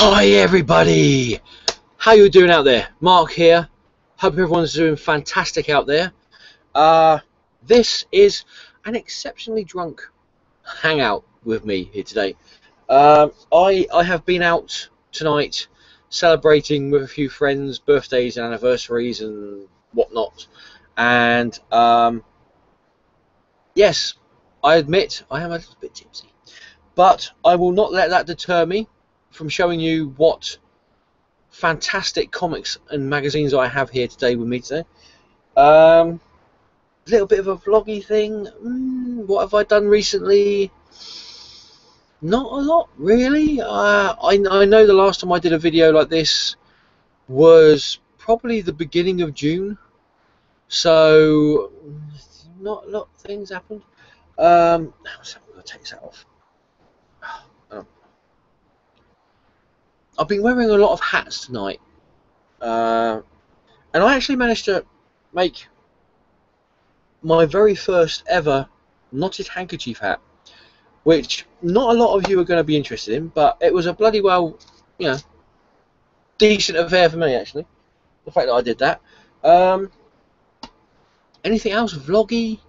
Hi everybody, how you doing out there? Mark here. Hope everyone's doing fantastic out there. This is an exceptionally drunk hangout with me here today. I have been out tonight celebrating with a few friends, birthdays and anniversaries and whatnot. And yes, I admit I am a little bit tipsy, but I will not let that deter me from showing you what fantastic comics and magazines I have here today with me today. Little bit of a vloggy thing. What have I done recently? Not a lot, really. I know the last time I did a video like this was probably the beginning of June, so not a lot of things happened. I'm gonna take that off. I've been wearing a lot of hats tonight, and I actually managed to make my very first ever knotted handkerchief hat, which not a lot of you are going to be interested in, but it was a bloody well, decent affair for me, actually, the fact that I did that. Anything else vloggy?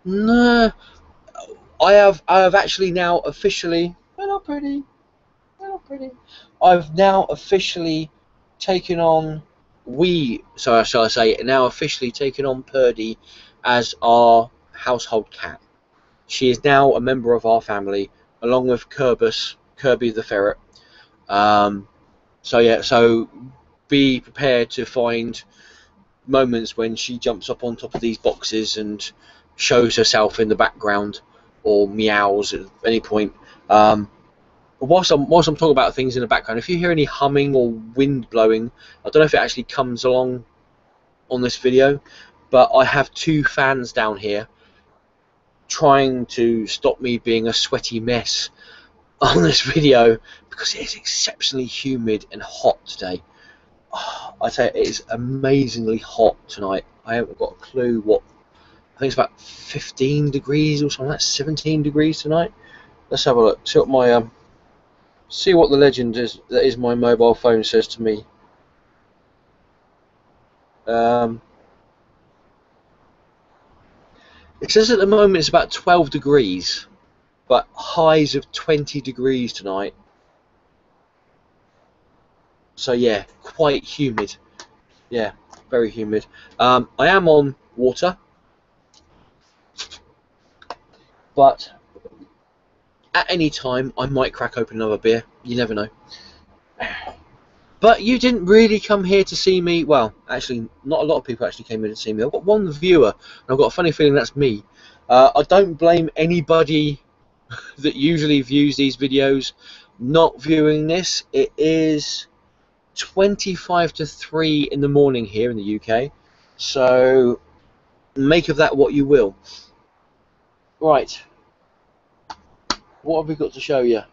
No. I have actually now officially, I've now officially taken on now officially taken on Purdy as our household cat. She is now a member of our family, along with Kirby the ferret. So be prepared to find moments when she jumps up on top of these boxes and shows herself in the background or meows at any point. Whilst I'm talking about things in the background, if you hear any humming or wind blowing, I don't know if it actually comes along on this video, but I have two fans down here trying to stop me being a sweaty mess on this video because it is exceptionally humid and hot today. I tell you, it is amazingly hot tonight. I haven't got a clue what. I think it's about 15 degrees or something. That's 17 degrees tonight. Let's have a look. See what the legend is that is my mobile phone says to me. It says at the moment it's about 12 degrees, but highs of 20 degrees tonight. So yeah, quite humid. Yeah, very humid. I am on water, but at any time I might crack open another beer. You never know. But you didn't really come here to see me. Well, actually, not a lot of people actually came here to see me. I've got one viewer, and I've got a funny feeling that's me. I don't blame anybody that usually views these videos not viewing this. It is 25 to 3 in the morning here in the UK, so make of that what you will. Right, what have we got to show you? I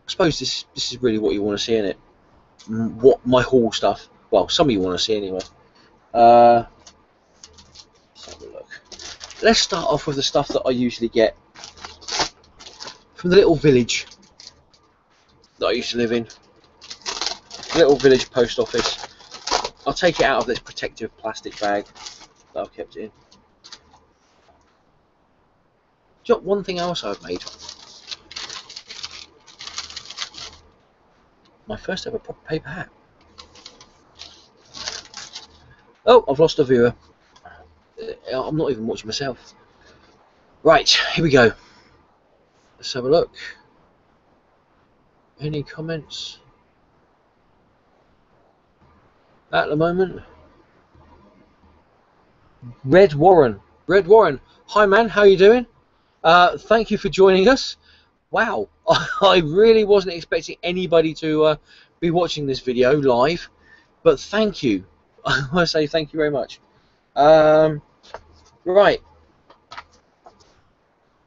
suppose this is really what you want to see, innit? What my haul stuff. Well, some of you want to see anyway. Let's have a look. Let's start off with the stuff that I usually get from the little village that I used to live in. Little village post office. I'll take it out of this protective plastic bag that I've kept it in. Do you know one thing else I've made? My first ever proper paper hat. Oh, I've lost a viewer. I'm not even watching myself. Right, here we go. Let's have a look. Any comments? At the moment, Red Warren, hi man, how you doing? Thank you for joining us. Wow, I really wasn't expecting anybody to be watching this video live, but thank you. I want to say thank you very much. Right,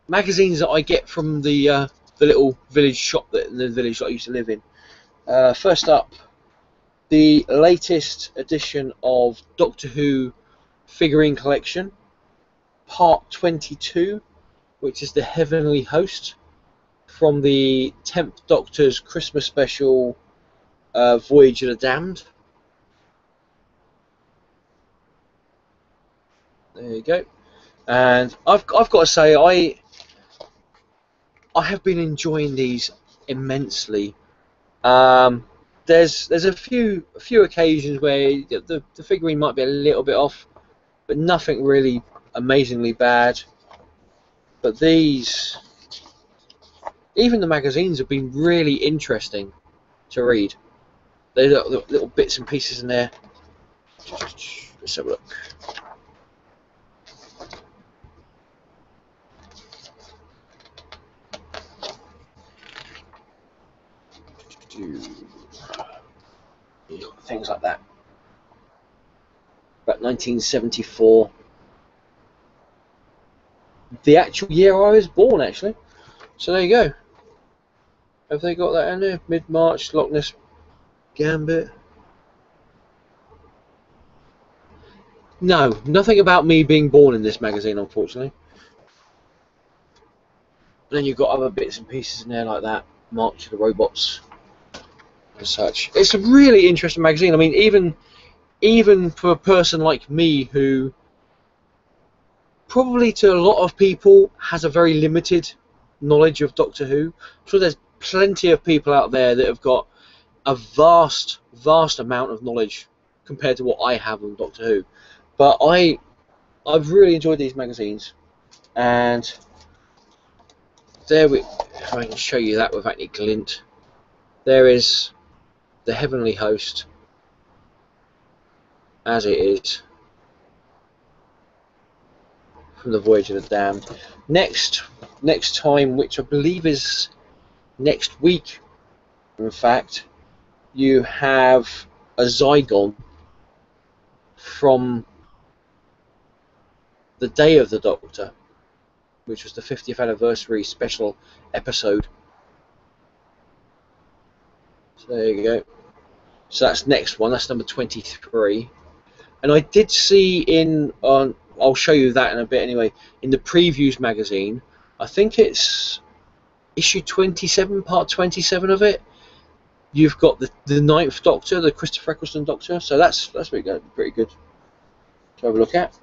magazines that I get from the little village shop that I used to live in. First up, the latest edition of Doctor Who figurine collection, part 22, which is the Heavenly Host. from the 10th Doctor's Christmas special, Voyage of the Damned. There you go. And I've got to say, I have been enjoying these immensely. There's a few occasions where the figurine might be a little bit off, but nothing really amazingly bad. But these, even the magazines, have been really interesting to read. There's little bits and pieces in there. Let's have a look. Things like that. About 1974. The actual year I was born, actually. So there you go. Have they got that in there? Mid-March, Loch Ness Gambit. No, nothing about me being born in this magazine, unfortunately. And then you've got other bits and pieces in there like that. March of the Robots and such. It's a really interesting magazine. I mean, even for a person like me who probably to a lot of people has a very limited knowledge of Doctor Who. I'm sure there's plenty of people out there that have got a vast amount of knowledge compared to what I have on Doctor Who. But I've really enjoyed these magazines, and if I can show you that without any glint, there is the Heavenly Host as it is from the Voyage of the Damned. Next time, which I believe is next week, in fact, you have a Zygon from the Day of the Doctor, which was the 50th anniversary special episode. So there you go. So that's next one. That's number 23. And I did see I'll show you that in a bit anyway, in the Previews magazine, I think it's issue 27, part 27 of it. You've got the Ninth Doctor, the Christopher Eccleston Doctor. So that's pretty good to have a look at.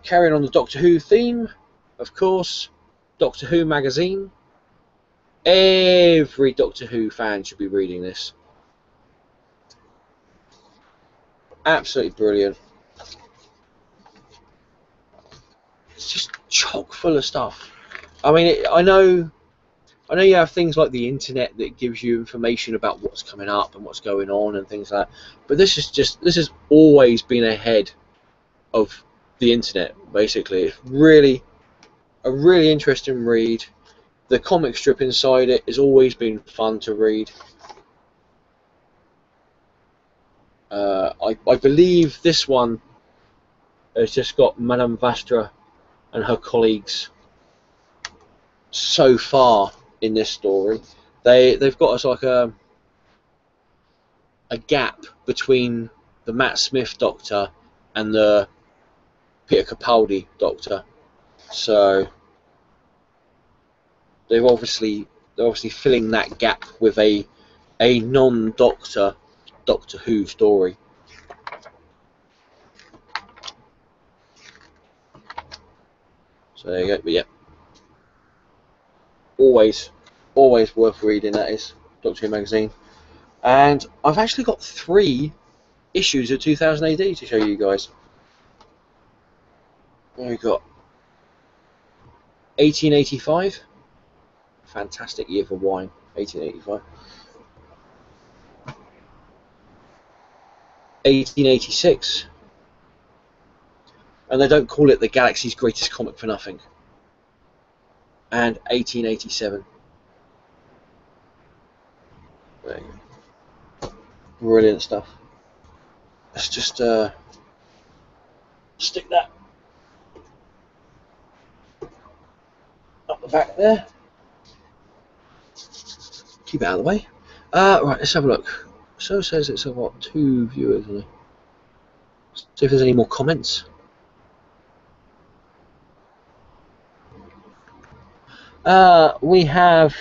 Carrying on the Doctor Who theme, of course, Doctor Who magazine. Every Doctor Who fan should be reading this. Absolutely brilliant. It's just chock full of stuff. I mean, I know you have things like the internet that gives you information about what's coming up and what's going on and things like that. But this has always been ahead of the internet, basically. It's a really interesting read. The comic strip inside it has always been fun to read. I believe this one has just got Madame Vastra and her colleagues so far in this story. They've got us like a gap between the Matt Smith Doctor and the Peter Capaldi Doctor. So they're obviously filling that gap with a non-Doctor Doctor Who story. So there you go. But yeah, always worth reading. That is Doctor Who magazine, and I've actually got 3 issues of 2000 AD to show you guys. We've got 1885, fantastic year for wine, 1885. 1886, and they don't call it the galaxy's greatest comic for nothing. And 1887. There you go. Brilliant stuff. Let's just stick that up the back there. Keep it out of the way. Right, let's have a look. So says it's got 2 viewers, isn't it? See if there's any more comments. We have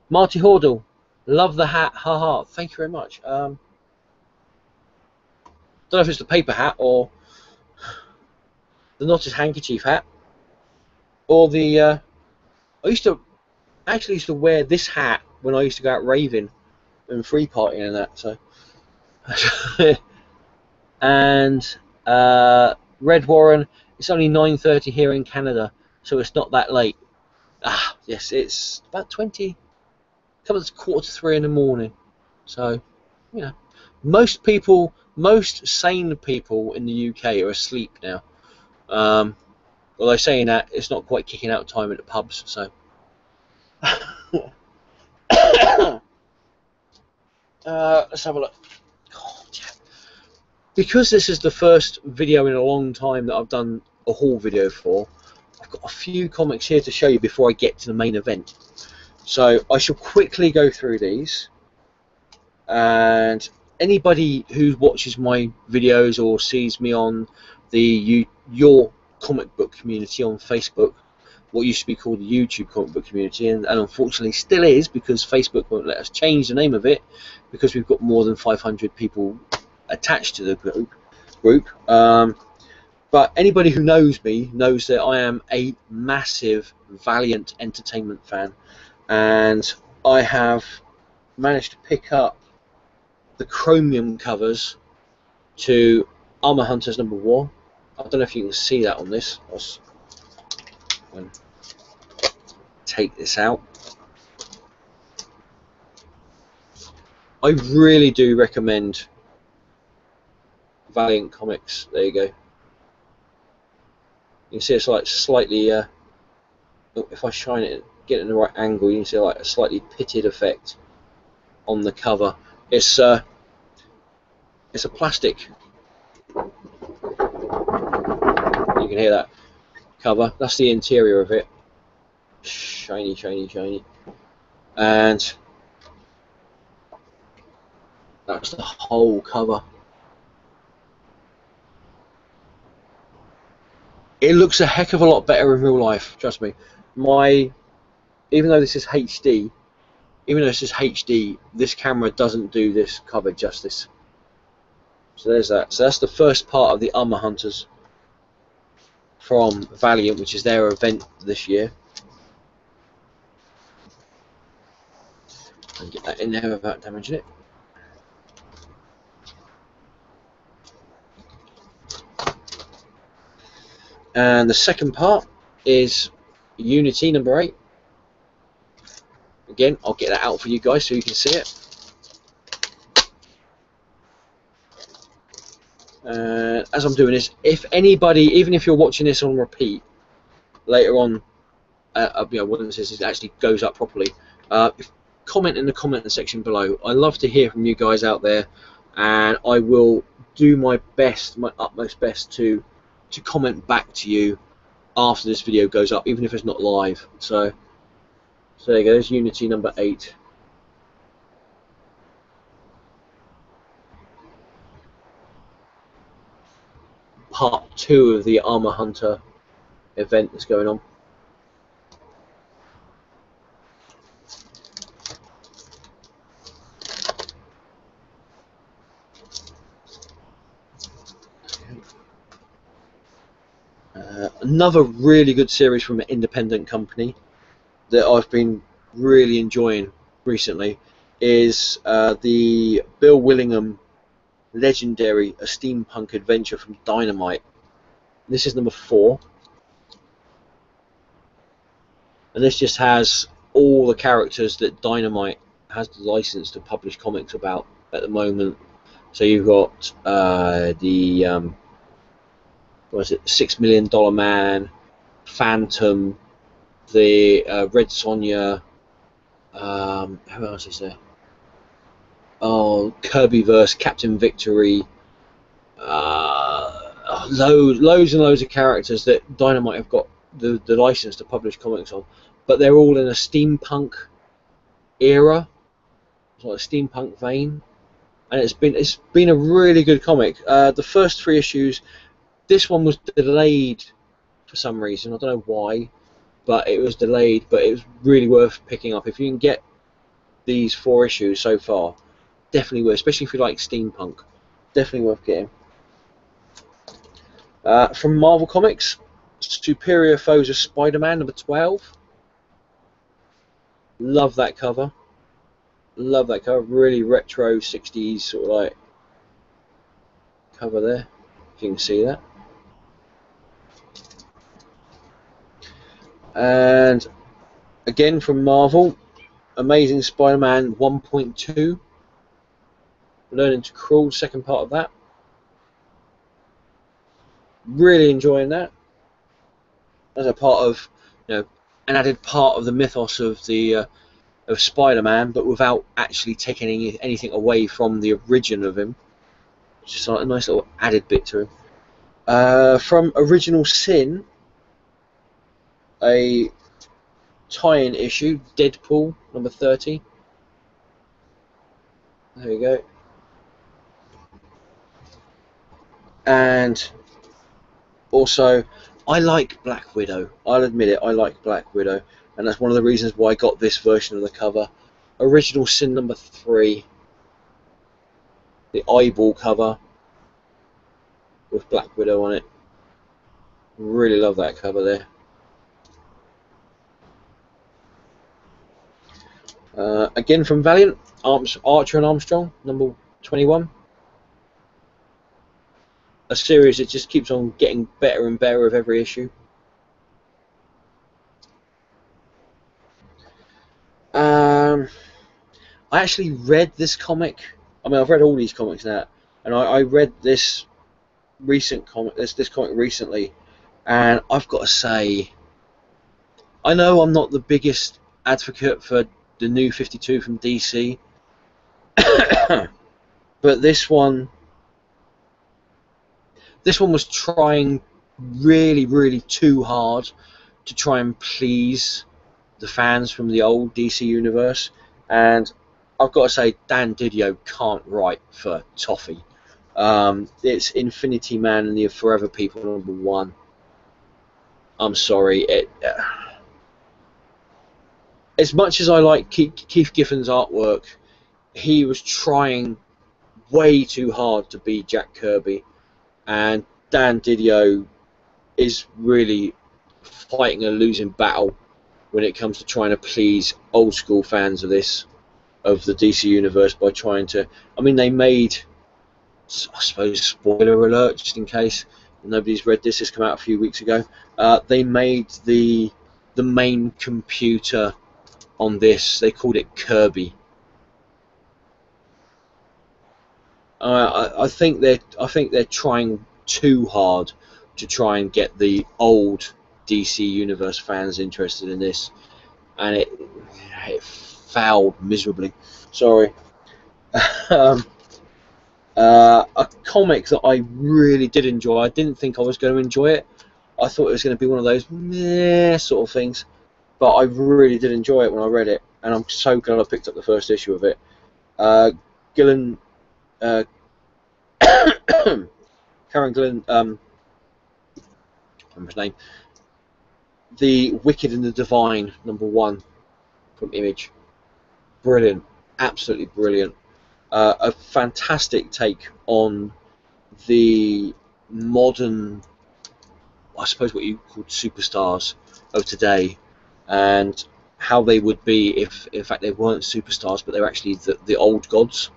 Marty Hordle. Love the hat, haha. Thank you very much. Don't know if it's the paper hat or the knotted handkerchief hat, or the. I used to wear this hat when I used to go out raving and free partying and that. So, and Red Warren. It's only 9:30 here in Canada, so it's not that late. Ah, yes, it's about 20. Comes 2:45 in the morning. So, you know, most sane people in the UK are asleep now. Although saying that, it's not quite kicking out time at the pubs. So, let's have a look. God, yeah. Because this is the first video in a long time that I've done a haul video for, I've got a few comics here to show you before I get to the main event. So I shall quickly go through these, and anybody who watches my videos or sees me on the your comic book community on Facebook, what used to be called the YouTube comic book community, and unfortunately still is, because Facebook won't let us change the name of it because we've got more than 500 people attached to the group. But anybody who knows me knows that I am a massive Valiant Entertainment fan, and I have managed to pick up the chromium covers to Armor Hunters #1. I don't know if you can see that on this. I'll take this out. I really do recommend Valiant Comics. There you go. You can see it's like slightly, if I shine it, get it in the right angle, you can see like a slightly pitted effect on the cover. It's a plastic. You can hear that cover. That's the interior of it. Shiny, shiny, shiny. And that's the whole cover. It looks a heck of a lot better in real life, trust me. Even though this is HD, this camera doesn't do this cover justice. So there's that. So that's the first part of the Armor Hunters from Valiant, which is their event this year. And get that in there without damaging it. And the second part is Unity #8. Again, I'll get that out for you guys so you can see it. As I'm doing this, if anybody, even if you're watching this on repeat later on, once this actually goes up properly, comment in the comment section below. I love to hear from you guys out there, and I will do my best, my utmost best to comment back to you after this video goes up, even if it's not live. So there you go, there's Unity #8. Part 2 of the Armor Hunter event that's going on. Another really good series from an independent company that I've been really enjoying recently is the Bill Willingham legendary A Steampunk Adventure from Dynamite. This is #4, and this just has all the characters that Dynamite has the license to publish comics about at the moment. So you've got what is it, $6 Million Man, Phantom, the Red Sonja, who else is there? Oh, Kirbyverse, Captain Victory, loads and loads of characters that Dynamite have got the license to publish comics on, but they're all in a steampunk era, like a steampunk vein, and it's been a really good comic. The first 3 issues, this one was delayed for some reason, I don't know why, but it was delayed. But it was really worth picking up if you can get these 4 issues so far. Definitely worth, especially if you like steampunk. Definitely worth getting. From Marvel Comics, Superior Foes of Spider-Man number 12. Love that cover. Love that cover. Really retro 60s sort of like cover there. If you can see that. And again from Marvel, Amazing Spider-Man 1.2. Learning to Crawl, second part of that. Really enjoying that. As a part of, an added part of the mythos of the of Spider-Man, but without actually taking anything away from the origin of him. Just like a nice little added bit to him. From Original Sin, a tie-in issue, Deadpool number 30. There we go. And also, I like Black Widow. I'll admit it, I like Black Widow, and that's one of the reasons why I got this version of the cover. Original Sin number 3, the eyeball cover with Black Widow on it. Really love that cover there. Again from Valiant, Archer and Armstrong, number 21. A series that just keeps on getting better and better with every issue. I actually read this comic. I mean, I've read all these comics now, and I read this recent comic, this comic recently, and I've got to say, I know I'm not the biggest advocate for the new 52 from DC, but this one was trying really too hard to try and please the fans from the old DC universe, and I've got to say Dan Didio can't write for toffee. It's Infinity Man and the Forever People number 1. I'm sorry. As much as I like Keith Giffen's artwork, he was trying way too hard to be Jack Kirby, and Dan Didio is really fighting a losing battle when it comes to trying to please old school fans of the DC universe by trying to. I mean, they made, I suppose, spoiler alert, just in case nobody's read this. It's come out a few weeks ago. They made the main computer on this. They called it Kirby. I think they're trying too hard to try and get the old DC Universe fans interested in this, and it fouled miserably. Sorry. A comic that I really did enjoy. I didn't think I was going to enjoy it. I thought it was going to be one of those meh sort of things, but I really did enjoy it when I read it, and I'm so glad I picked up the first issue of it. Karen Gillan, remember his name. The Wicked and the Divine, number 1 from Image. Brilliant, absolutely brilliant. A fantastic take on the modern, I suppose what you call superstars of today, and how they would be if, in fact, they weren't superstars, but they're actually the old gods.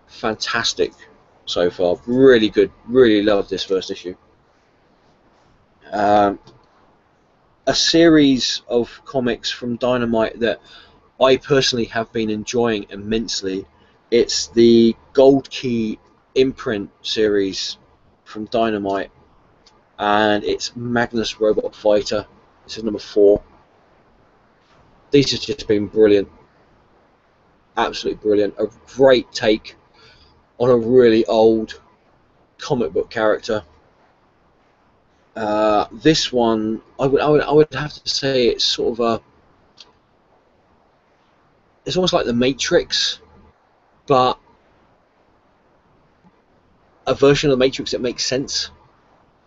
Fantastic so far, really good. Really love this first issue. A series of comics from Dynamite that I personally have been enjoying immensely. It's the Gold Key imprint series from Dynamite, and it's Magnus Robot Fighter. This is number 4. These have just been brilliant, absolutely brilliant. A great take on a really old comic book character. This one, I would have to say it's sort of it's almost like the Matrix, but a version of the Matrix that makes sense,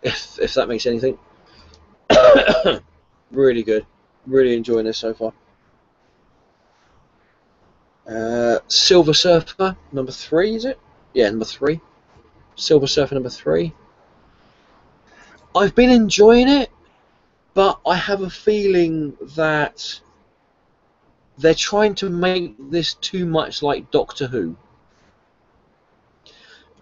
if that makes anything. Really good. Really enjoying this so far. Silver Surfer number 3, is it? Yeah, number 3. Silver Surfer number 3. I've been enjoying it, but I have a feeling that they're trying to make this too much like Doctor Who.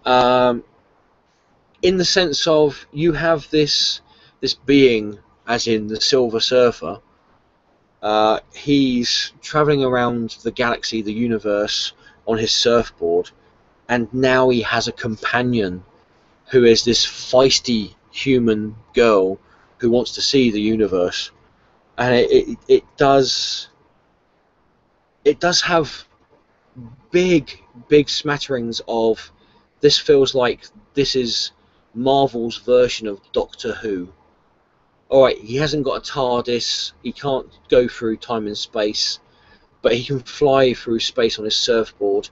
In the sense of, you have this being, as in the Silver Surfer. He's traveling around the galaxy, the universe, on his surfboard, and now he has a companion who is this feisty human girl who wants to see the universe, and it does have big smatterings of, this feels like this is Marvel's version of Doctor Who. Alright, he hasn't got a TARDIS, he can't go through time and space, but he can fly through space on his surfboard,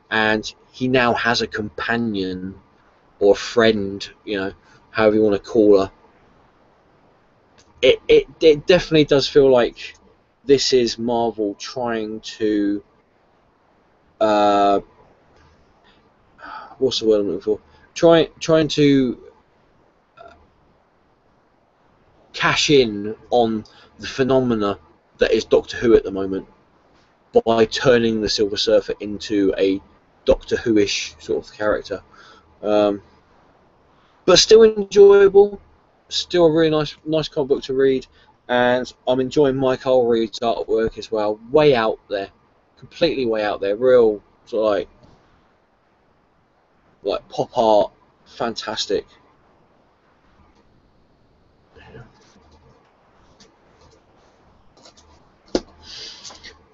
and he now has a companion, or a friend, you know, however you want to call her. It definitely does feel like this is Marvel trying to what's the word I'm looking for? Trying to cash in on the phenomena that is Doctor Who at the moment, by turning the Silver Surfer into a Doctor Who-ish sort of character. But still enjoyable, still a really nice comic book to read, and I'm enjoying Michael Reed's artwork as well. Way out there, completely way out there, real sort of like pop art, fantastic.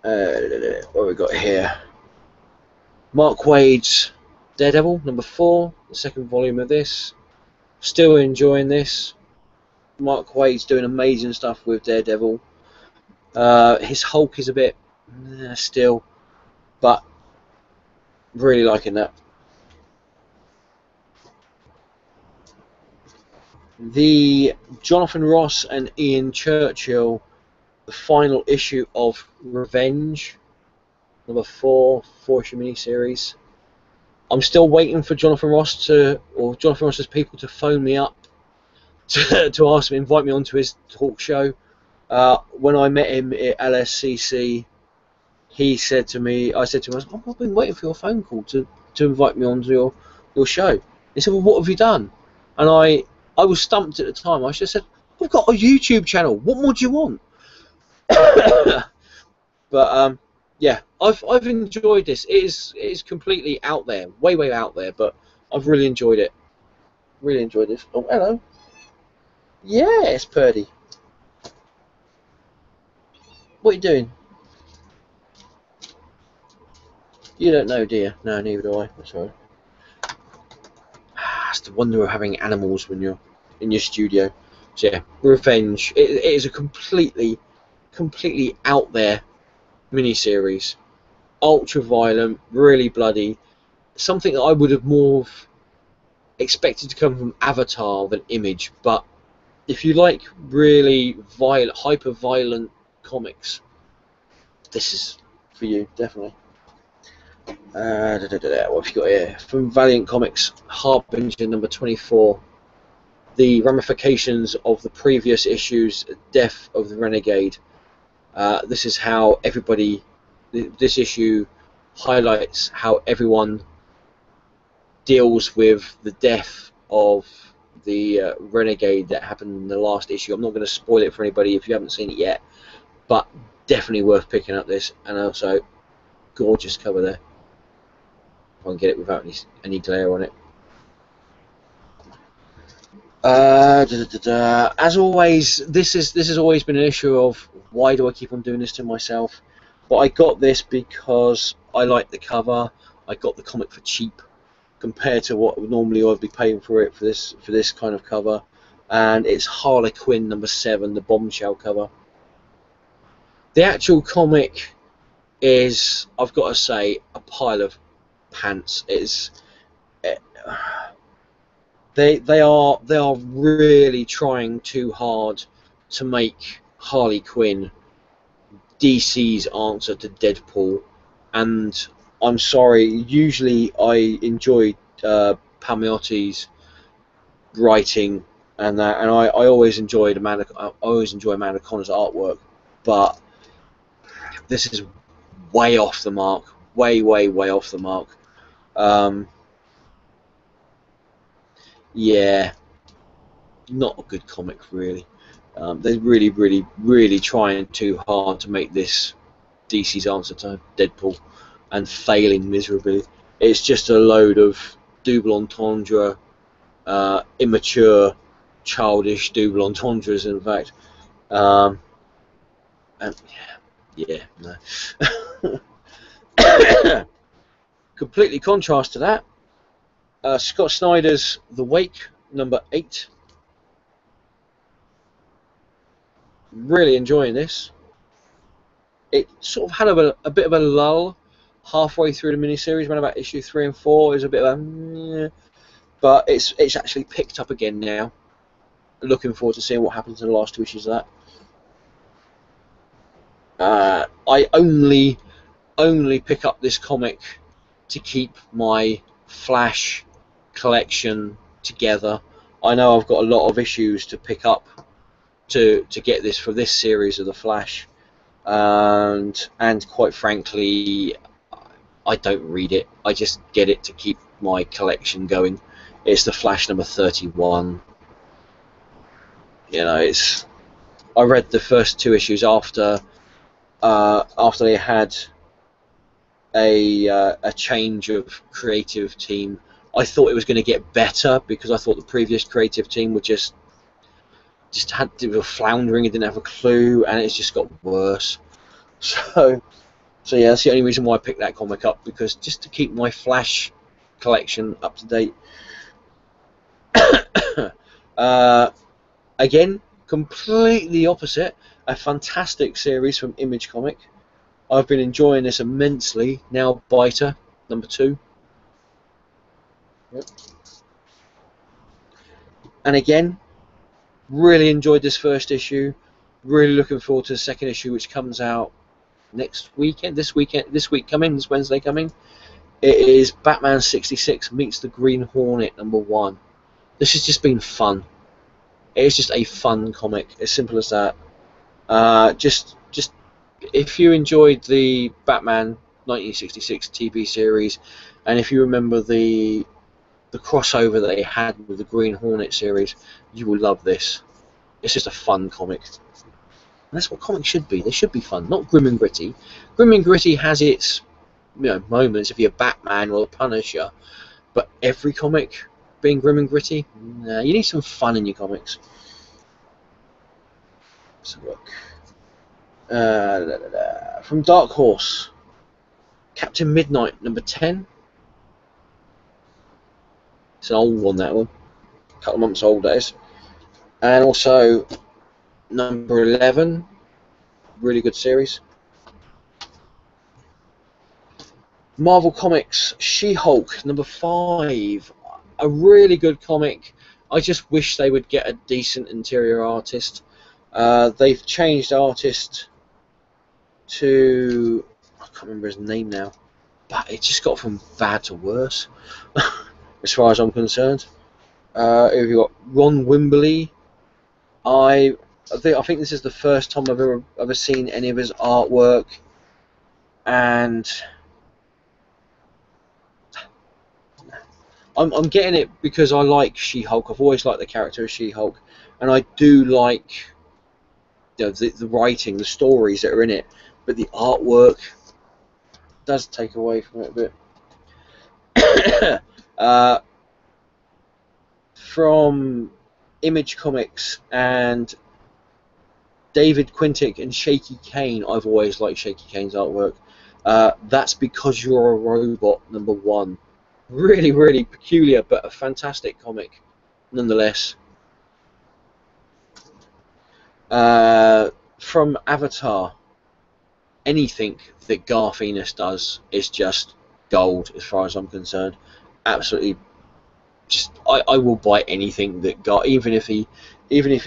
What have we got here? Mark Waid's Daredevil, number 4, the second volume of this. Still enjoying this. Mark Waid's doing amazing stuff with Daredevil. His Hulk is a bit still, but really liking that. The Jonathan Ross and Ian Churchill, the final issue of Revenge, number 4, 4-issue miniseries. I'm still waiting for Jonathan Ross's people to phone me up to ask me, invite me onto his talk show. When I met him at LSCC, he said to me, I said to him, I've been waiting for your phone call to invite me onto your show. He said, well, what have you done? And I was stumped at the time. I just said, we've got a YouTube channel. What more do you want? But yeah, I've enjoyed this. It is completely out there, way out there. But I've really enjoyed it. Really enjoyed this. Oh, hello. Yes, Purdy. What are you doing? You don't know, do you? No, neither do I. That's all right. It's the wonder of having animals when you're in your studio. So yeah, Revenge. It is a completely out there miniseries. Ultra violent, really bloody. Something that I would have more expected to come from Avatar than Image. But if you like really violent, hyper violent comics, this is for you, definitely. What have you got here? From Valiant Comics, Harbinger number 24. The ramifications of the previous issue's death of the Renegade. This is how everybody. This issue highlights how everyone deals with the death of the Renegade that happened in the last issue. I'm not going to spoil it for anybody if you haven't seen it yet, but definitely worth picking up this, and also gorgeous cover there. If I can get it without any glare on it. As always, this has always been an issue of why do I keep on doing this to myself? But I got this because I like the cover. I got the comic for cheap compared to what normally I'd be paying for it for this kind of cover, and it's Harley Quinn number 7, the bombshell cover. The actual comic is, I've got to say, a pile of pants. They are really trying too hard to make Harley Quinn DC's answer to Deadpool, and I'm sorry, usually I enjoy Palmiotti's writing and that, and I always enjoyed Amanda Connor's artwork, but this is way off the mark, way off the mark. Yeah, not a good comic, really. They're really trying too hard to make this DC's answer to Deadpool, and failing miserably. It's just a load of double entendre, immature, childish double entendres, in fact. And yeah, no. Completely contrast to that, Scott Snyder's The Wake, number 8. Really enjoying this. It sort of had a bit of a lull halfway through the miniseries, around about issue 3 and 4. It was a bit of a, but it's actually picked up again now. Looking forward to seeing what happens in the last 2 issues of that. I only pick up this comic to keep my Flash collection together. I know I've got a lot of issues to pick up to get this for this series of the Flash, and quite frankly, I don't read it. I just get it to keep my collection going. It's the Flash number 31. You know, I read the first 2 issues after they had a change of creative team. I thought it was going to get better because I thought the previous creative team were just were floundering and didn't have a clue, and it's just got worse. So yeah, that's the only reason why I picked that comic up, because just to keep my Flash collection up to date. Again, completely opposite. A fantastic series from Image Comic. I've been enjoying this immensely. Now Biter, number 2. Yep. And again, really enjoyed this first issue. Really looking forward to the second issue, which comes out next weekend. This week coming, this Wednesday coming. It is Batman 66 meets the Green Hornet, number 1. This has just been fun. It's just a fun comic, as simple as that. Just if you enjoyed the Batman 1966 TV series, and if you remember the crossover that they had with the Green Hornet series, you will love this. It's just a fun comic. And that's what comics should be. They should be fun, not grim and gritty. Grim and gritty has its moments if you're Batman or the Punisher, but every comic being grim and gritty, nah, you need some fun in your comics. So look, from Dark Horse, Captain Midnight, number 10. It's an old one, that one. A couple of months old, that is. And also number 11, really good series. Marvel Comics, She-Hulk, number 5. A really good comic. I just wish they would get a decent interior artist. They've changed artist to, I can't remember his name now, but it just got from bad to worse, as far as I'm concerned. We've got Ron Wimberly. I think this is the first time I've ever seen any of his artwork, and I'm getting it because I like She-Hulk. I've always liked the character of She-Hulk, and I do like the writing, the stories that are in it, but the artwork does take away from it a bit. From Image Comics and David Quintick and Shaky Kane, I've always liked Shaky Kane's artwork. That's Because You're a Robot, number 1. Really peculiar, but a fantastic comic nonetheless. From Avatar, anything that Garth Ennis does is just gold, as far as I'm concerned. Absolutely, just I will buy anything that Garth, even if he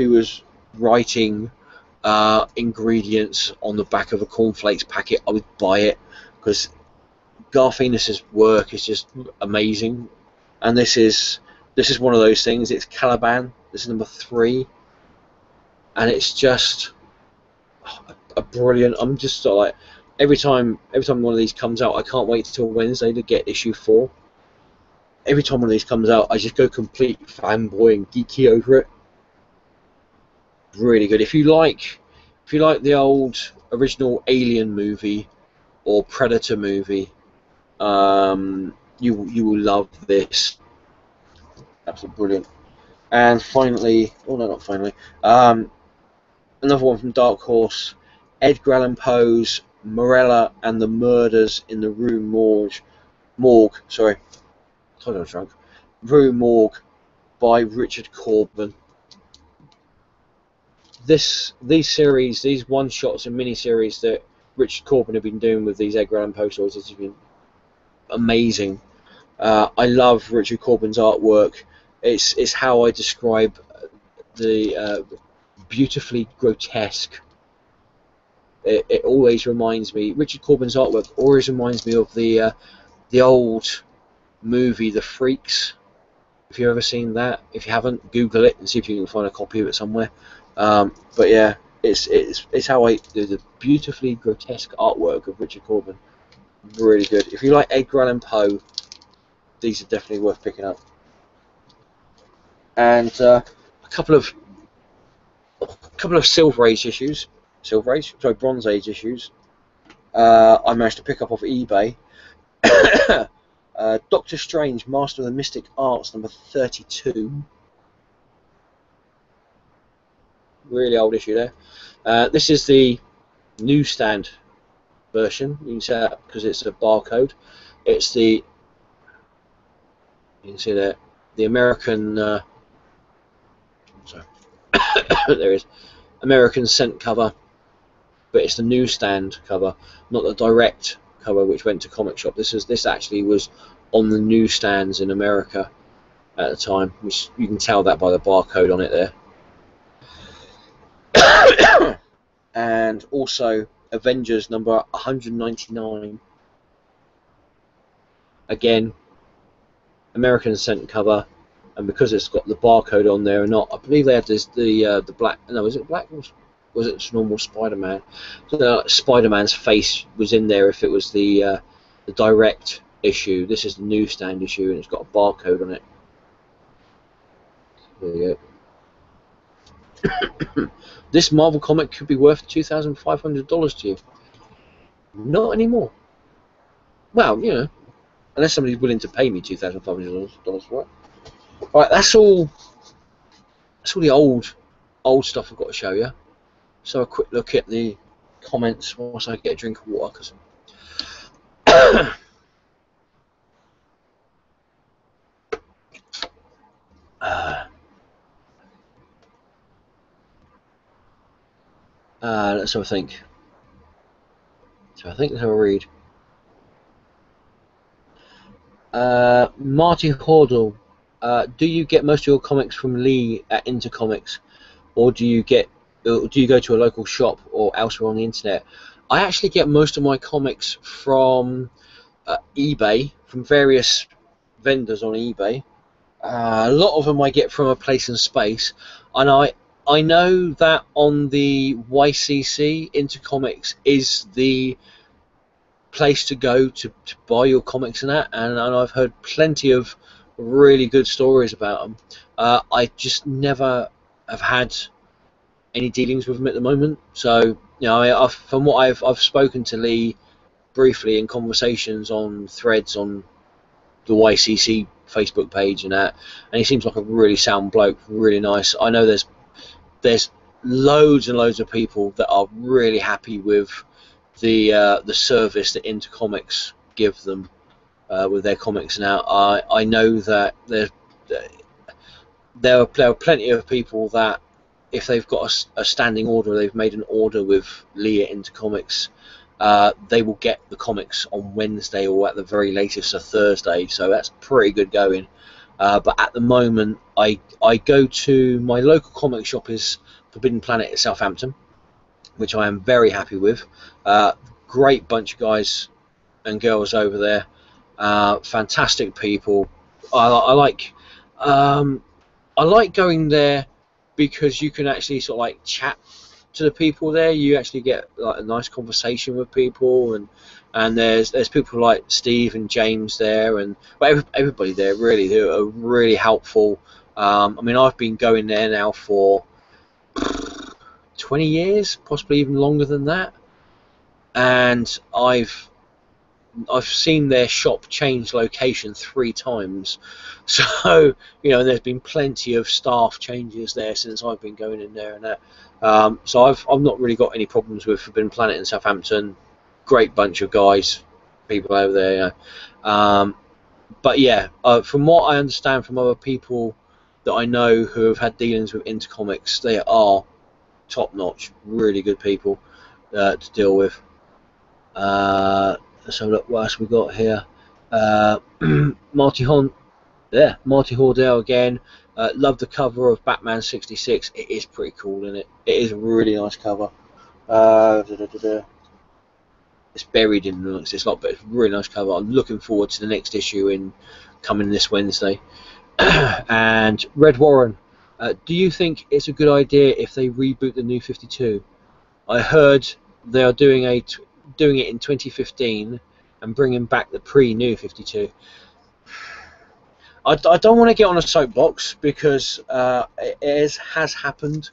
was writing ingredients on the back of a cornflakes packet, I would buy it, because Garth Ennis's work is just amazing. And this is one of those things. It's Caliban. This is number 3, and it's just a brilliant. I'm just sort of like, every time one of these comes out, I can't wait till Wednesday to get issue 4. Every time one of these comes out, I just go complete fanboy and geeky over it. Really good. If you like the old original Alien movie or Predator movie, you will love this. Absolutely brilliant. And finally, oh no, not finally, another one from Dark Horse, Edgar Allan Poe's Morella and the Murders in the Rue Morgue. Sorry, I told you I was drunk. Rue Morgue by Richard Corbin. These series, these one-shots and mini-series that Richard Corbin have been doing with these Edgar Allan Poe stories, has been amazing. I love Richard Corbin's artwork. It's how I describe the beautifully grotesque. It always reminds me. Richard Corbin's artwork always reminds me of the old movie The Freaks. If you've ever seen that, if you haven't, Google it and see if you can find a copy of it somewhere. But yeah, it's how I do the beautifully grotesque artwork of Richard Corbin. Really good. If you like Edgar Allan Poe, these are definitely worth picking up. And a couple of Silver Age issues, Bronze Age issues. I managed to pick up off eBay. Doctor Strange, Master of the Mystic Arts, number 32. Really old issue there. This is the newsstand version. You can see that because it's a barcode. It's the, you can see that, the American. Sorry, there is American scent cover, but it's the newsstand cover, not the direct cover which went to comic shop. This actually was on the newsstands in America at the time, which you can tell that by the barcode on it there. And also Avengers number 199. Again, American scent cover, and because it's got the barcode on there, and not, I believe they had this the black. No, was it black? Was it normal Spider-Man? So, Spider-Man's face was in there if it was the direct issue. This is the newsstand issue, and it's got a barcode on it. There you go. This Marvel comic could be worth $2,500 to you. Not anymore. Well, you know, unless somebody's willing to pay me $2,500 for it. Right, that's all the old stuff I've got to show you. So a quick look at the comments whilst I get a drink of water, because let's have a think. So I think let's have a read. Marty Hordle, do you get most of your comics from Lee at Intercomics, or do you go to a local shop or elsewhere on the internet? I actually get most of my comics from eBay, from various vendors on eBay. A lot of them I get from A Place in Space, and I know that on the YCC, Intercomics is the place to go to buy your comics and that, and I've heard plenty of really good stories about them. I just never have had any dealings with them at the moment, so you know, from what I've spoken to Lee briefly in conversations on threads on the YCC Facebook page and that, and he seems like a really sound bloke, really nice. I know there's loads and loads of people that are really happy with the service that Intercomics give them with their comics now. I know that there are plenty of people that if they've got a standing order, they've made an order with Lee at Intercomics, they will get the comics on Wednesday or at the very latest a Thursday, so that's pretty good going. But at the moment, I go to my local comic shop is Forbidden Planet at Southampton, which I am very happy with. Great bunch of guys and girls over there, fantastic people. I like going there because you can actually sort of like chat to the people there. You actually get like a nice conversation with people, and there's people like Steve and James there, and everybody there really who are really helpful. I mean, I've been going there now for 20 years, possibly even longer than that, and I've seen their shop change location 3 times. So, you know, there's been plenty of staff changes there since I've been going in there and that. So I've not really got any problems with Forbidden Planet in Southampton. Great bunch of guys, people over there. You know. But yeah, from what I understand from other people that I know who have had dealings with Intercomics, they are top-notch, really good people to deal with. So look, what else we got here? Marty Hordell again. Love the cover of Batman 66. It is pretty cool, isn't it? It is a really nice cover. It's buried in the it's not, but it's a really nice cover. I'm looking forward to the next issue coming this Wednesday. And Red Warren, do you think it's a good idea if they reboot the New 52? I heard they are doing it in 2015 and bringing back the pre-New 52. I don't want to get on a soapbox because it has happened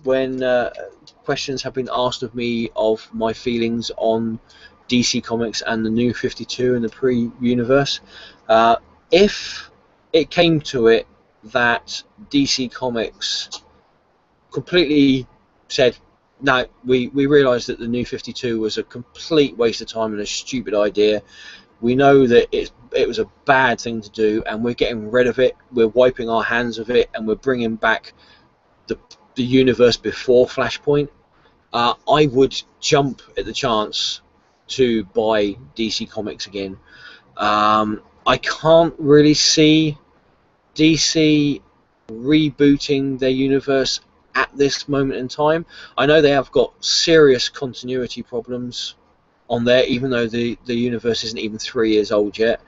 when questions have been asked of me of my feelings on DC Comics and the New 52 and the pre-universe. If it came to it that DC Comics completely said, no, we realised that the New 52 was a complete waste of time and a stupid idea. We know that it was a bad thing to do, and we're getting rid of it. We're wiping our hands of it, and we're bringing back the universe before Flashpoint. I would jump at the chance to buy DC Comics again. I can't really see DC rebooting their universe at this moment in time. I know they have got serious continuity problems on there, even though the universe isn't even 3 years old yet.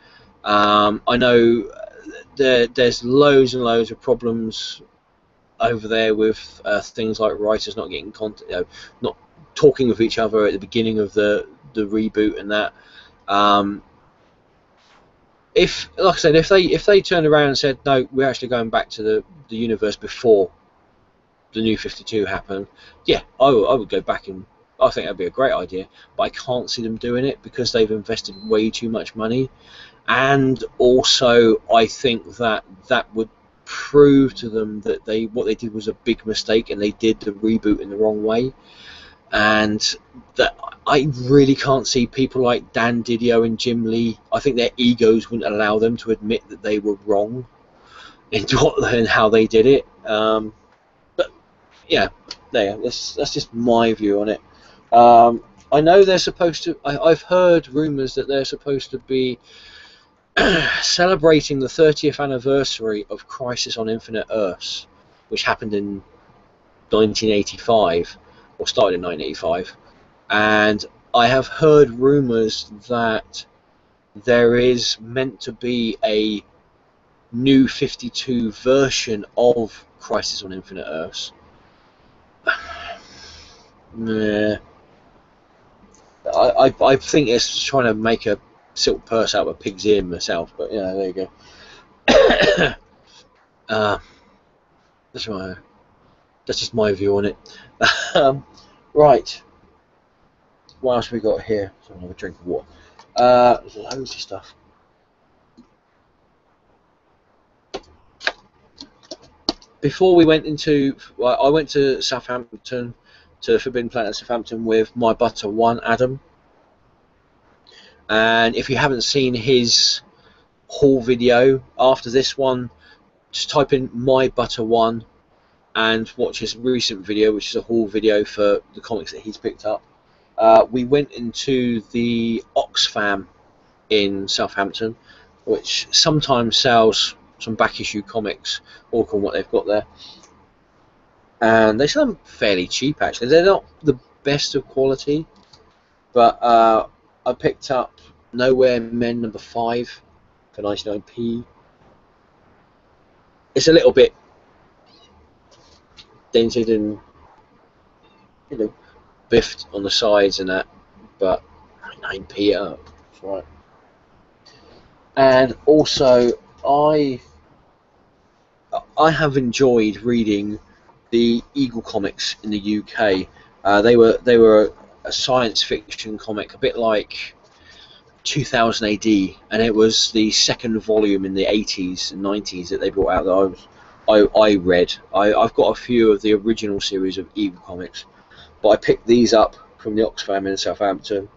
I know there's loads and loads of problems over there with things like writers not getting not talking with each other at the beginning of the reboot and that. If, like I said, if they turned around and said, no, we're actually going back to the universe before the New 52 happened, yeah, I would go back, and I think that'd be a great idea. But I can't see them doing it because they've invested way too much money, and also I think that would prove to them that what they did was a big mistake, and they did the reboot in the wrong way. And that I really can't see people like Dan Didio and Jim Lee. I think their egos wouldn't allow them to admit that they were wrong in how they did it. But yeah, that's just my view on it. I know they're supposed to. I've heard rumours that they're supposed to be celebrating the 30th anniversary of Crisis on Infinite Earths, which happened in 1985. Or started in 1985, and I have heard rumours that there is meant to be a New 52 version of Crisis on Infinite Earths. I think it's trying to make a silk purse out of a pig's ear myself, but yeah, there you go. That's just my view on it. Right, what else have we got here? So another drink of water. There's loads of stuff. Before we went into, I went to Southampton, to Forbidden Planet Southampton with my Butter One, Adam. And if you haven't seen his haul video after this one, just type in my Butter One and watch his recent video, which is a haul video for the comics that he's picked up. We went into the Oxfam in Southampton, which sometimes sells some back issue comics, all from what they've got there. and they sell them fairly cheap actually. They're not the best of quality, but I picked up Nowhere Men #5 for 99p. It's a little bit dented and, you know, biffed on the sides and that, but 9p up. That's right. And also, I have enjoyed reading the Eagle comics in the UK. They were a science fiction comic, a bit like 2000 AD, and it was the second volume in the 80s and 90s that they brought out that I read. I've got a few of the original series of Eagle comics, but I picked these up from the Oxfam in Southampton.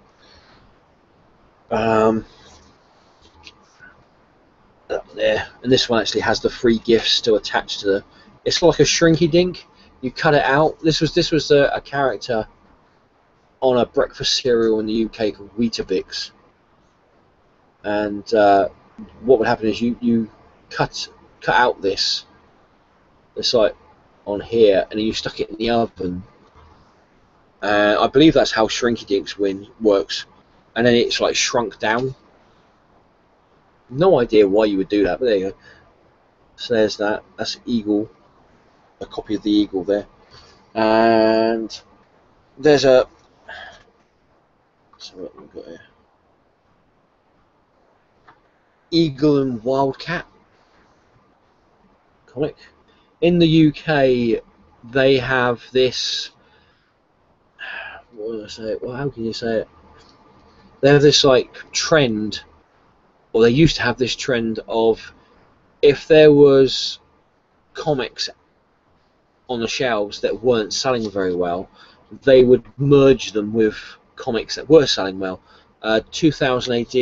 There, and this one actually has the free gifts still attached to the. It's like a Shrinky Dink. You cut it out. This was a character on a breakfast cereal in the UK called Weetabix, and what would happen is you cut out this like on here, and then you stuck it in the oven. I believe that's how Shrinky Dinks works, and then it's like shrunk down. No idea why you would do that, but there you go. So there's that. That's Eagle, a copy of the Eagle there, and there's a. So what we've got here. Eagle and Wildcat comic. In the UK, they have this. What would I say? Well, how can you say it? They have this like trend, or they used to have this trend of, if there was comics on the shelves that weren't selling very well, they would merge them with comics that were selling well. 2000 AD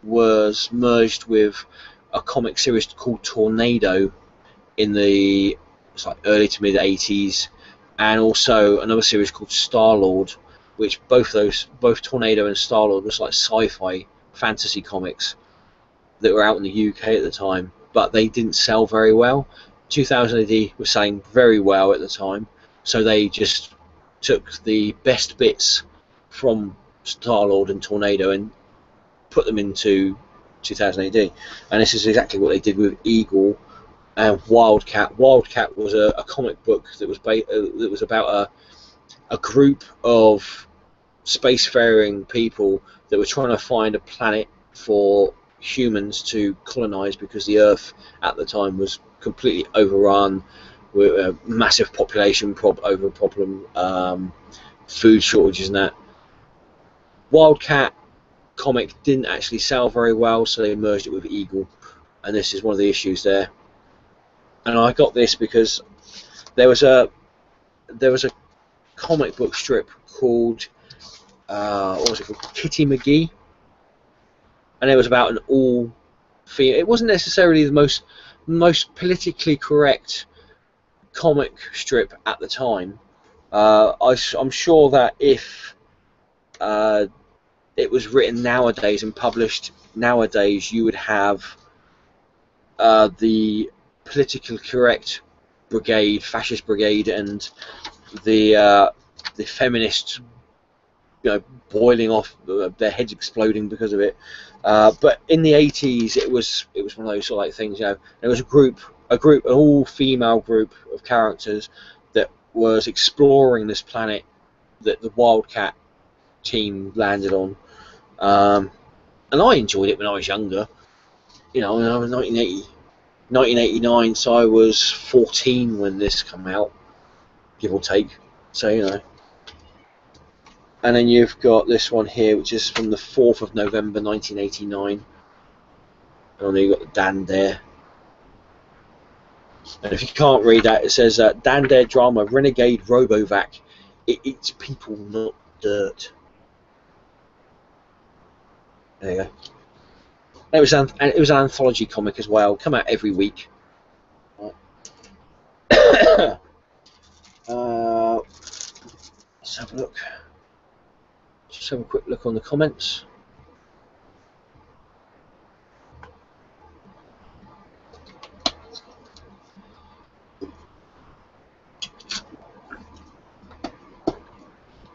was merged with a comic series called Tornado in the like early to mid 80s, and also another series called Star-Lord, which both Tornado and Star-Lord was like sci-fi fantasy comics that were out in the UK at the time, but they didn't sell very well. 2000 AD was selling very well at the time, so they just took the best bits from Star-Lord and Tornado and put them into 2000 AD, and this is exactly what they did with Eagle and Wildcat. Wildcat was a comic book that was about a group of spacefaring people that were trying to find a planet for humans to colonize, because the Earth at the time was completely overrun with a massive population problem, food shortages and that. Wildcat comic didn't actually sell very well, so they merged it with Eagle, and this is one of the issues there. And I got this because there was a comic book strip called what was it called, Kitty McGee, and it was about an all female. It wasn't necessarily the most politically correct comic strip at the time. I'm sure that if it was written nowadays and published nowadays, you would have the politically correct brigade, fascist brigade, and the feminists, boiling off, their heads exploding because of it. But in the 80s, it was one of those sort of like things. There was an all-female group of characters that was exploring this planet that the Wildcat team landed on, and I enjoyed it when I was younger. I was 1989, so I was 14 when this came out, give or take. So And then you've got this one here, which is from the 4th of November 1989. And then you've got the Dan Dare. And if you can't read that, it says Dan Dare drama, Renegade Robovac. It eats people, not dirt. There you go. And it was an anthology comic as well. Come out every week. Right. Let's have a look. Just have a quick look on the comments.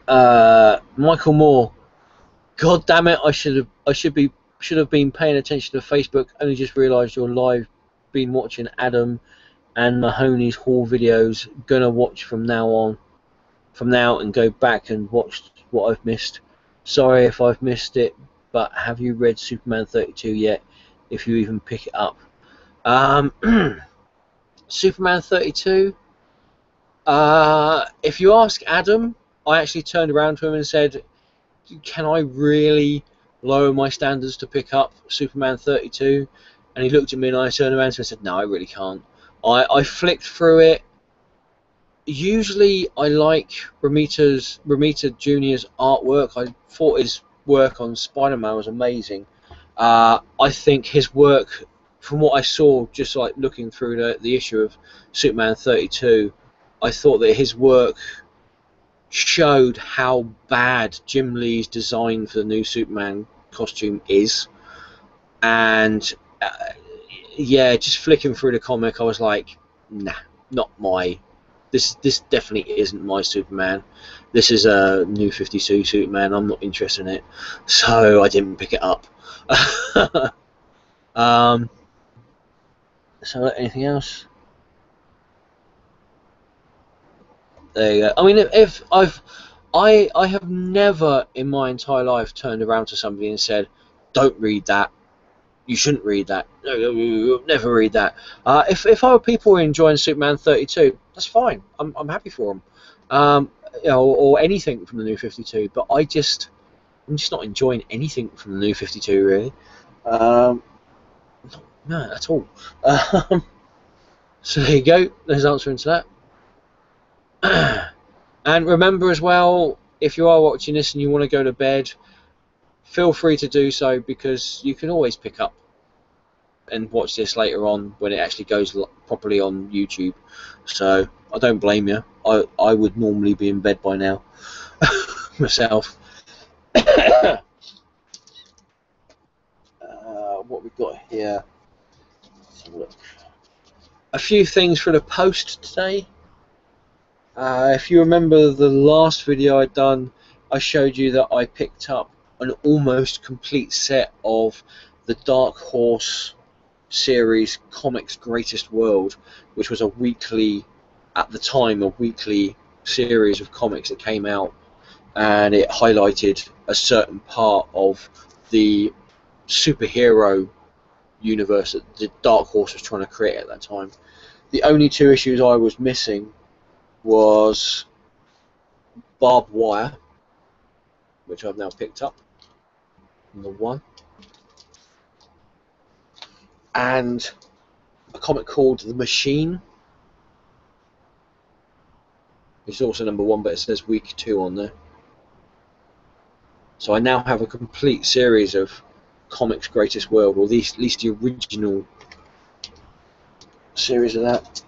Michael Moore. God damn it! I should have been paying attention to Facebook. Only just realised you're live. Been watching Adam and Mahoney's haul videos. Gonna watch from now and go back and watch what I've missed. Sorry if I've missed it, but have you read Superman 32 yet? If you even pick it up. Superman 32. If you ask Adam, I actually turned around to him and said, can I really lower my standards to pick up Superman 32? And he looked at me and I turned around to him and said, no, I really can't. I flicked through it. Usually I like Romita Jr.'s artwork. I thought his work on Spider-Man was amazing. I think his work, from what I saw, just like looking through the issue of Superman 32, I thought that his work showed how bad Jim Lee's design for the new Superman costume is. And yeah, just flicking through the comic, I was like, nah, not my... This definitely isn't my Superman. This is a new 52 Superman. I'm not interested in it, so I didn't pick it up. So anything else? There you go. I mean, if I have never in my entire life turned around to somebody and said, "Don't read that. You shouldn't read that. No, never read that." If other people are enjoying Superman 32, that's fine. I'm happy for them. You know, or anything from the new 52. But I'm just not enjoying anything from the new 52 really. No, at all. So there you go. There's an answer into that. And remember as well, if you are watching this and you want to go to bed, feel free to do so, because you can always pick up and watch this later on when it actually goes properly on YouTube. So I don't blame you. I would normally be in bed by now myself. What we've got here. Let's have a look. A few things for the post today. If you remember the last video I'd done, I showed you that I picked up an almost complete set of the Dark Horse series Comics Greatest World, which was a weekly, at the time, a weekly series of comics that came out, and it highlighted a certain part of the superhero universe that the Dark Horse was trying to create at that time. The only two issues I was missing was Barbed Wire, which I've now picked up, number 1, and a comic called The Machine, which is also number 1, but it says week 2 on there. So I now have a complete series of Comics Greatest World, or at least the original series of that.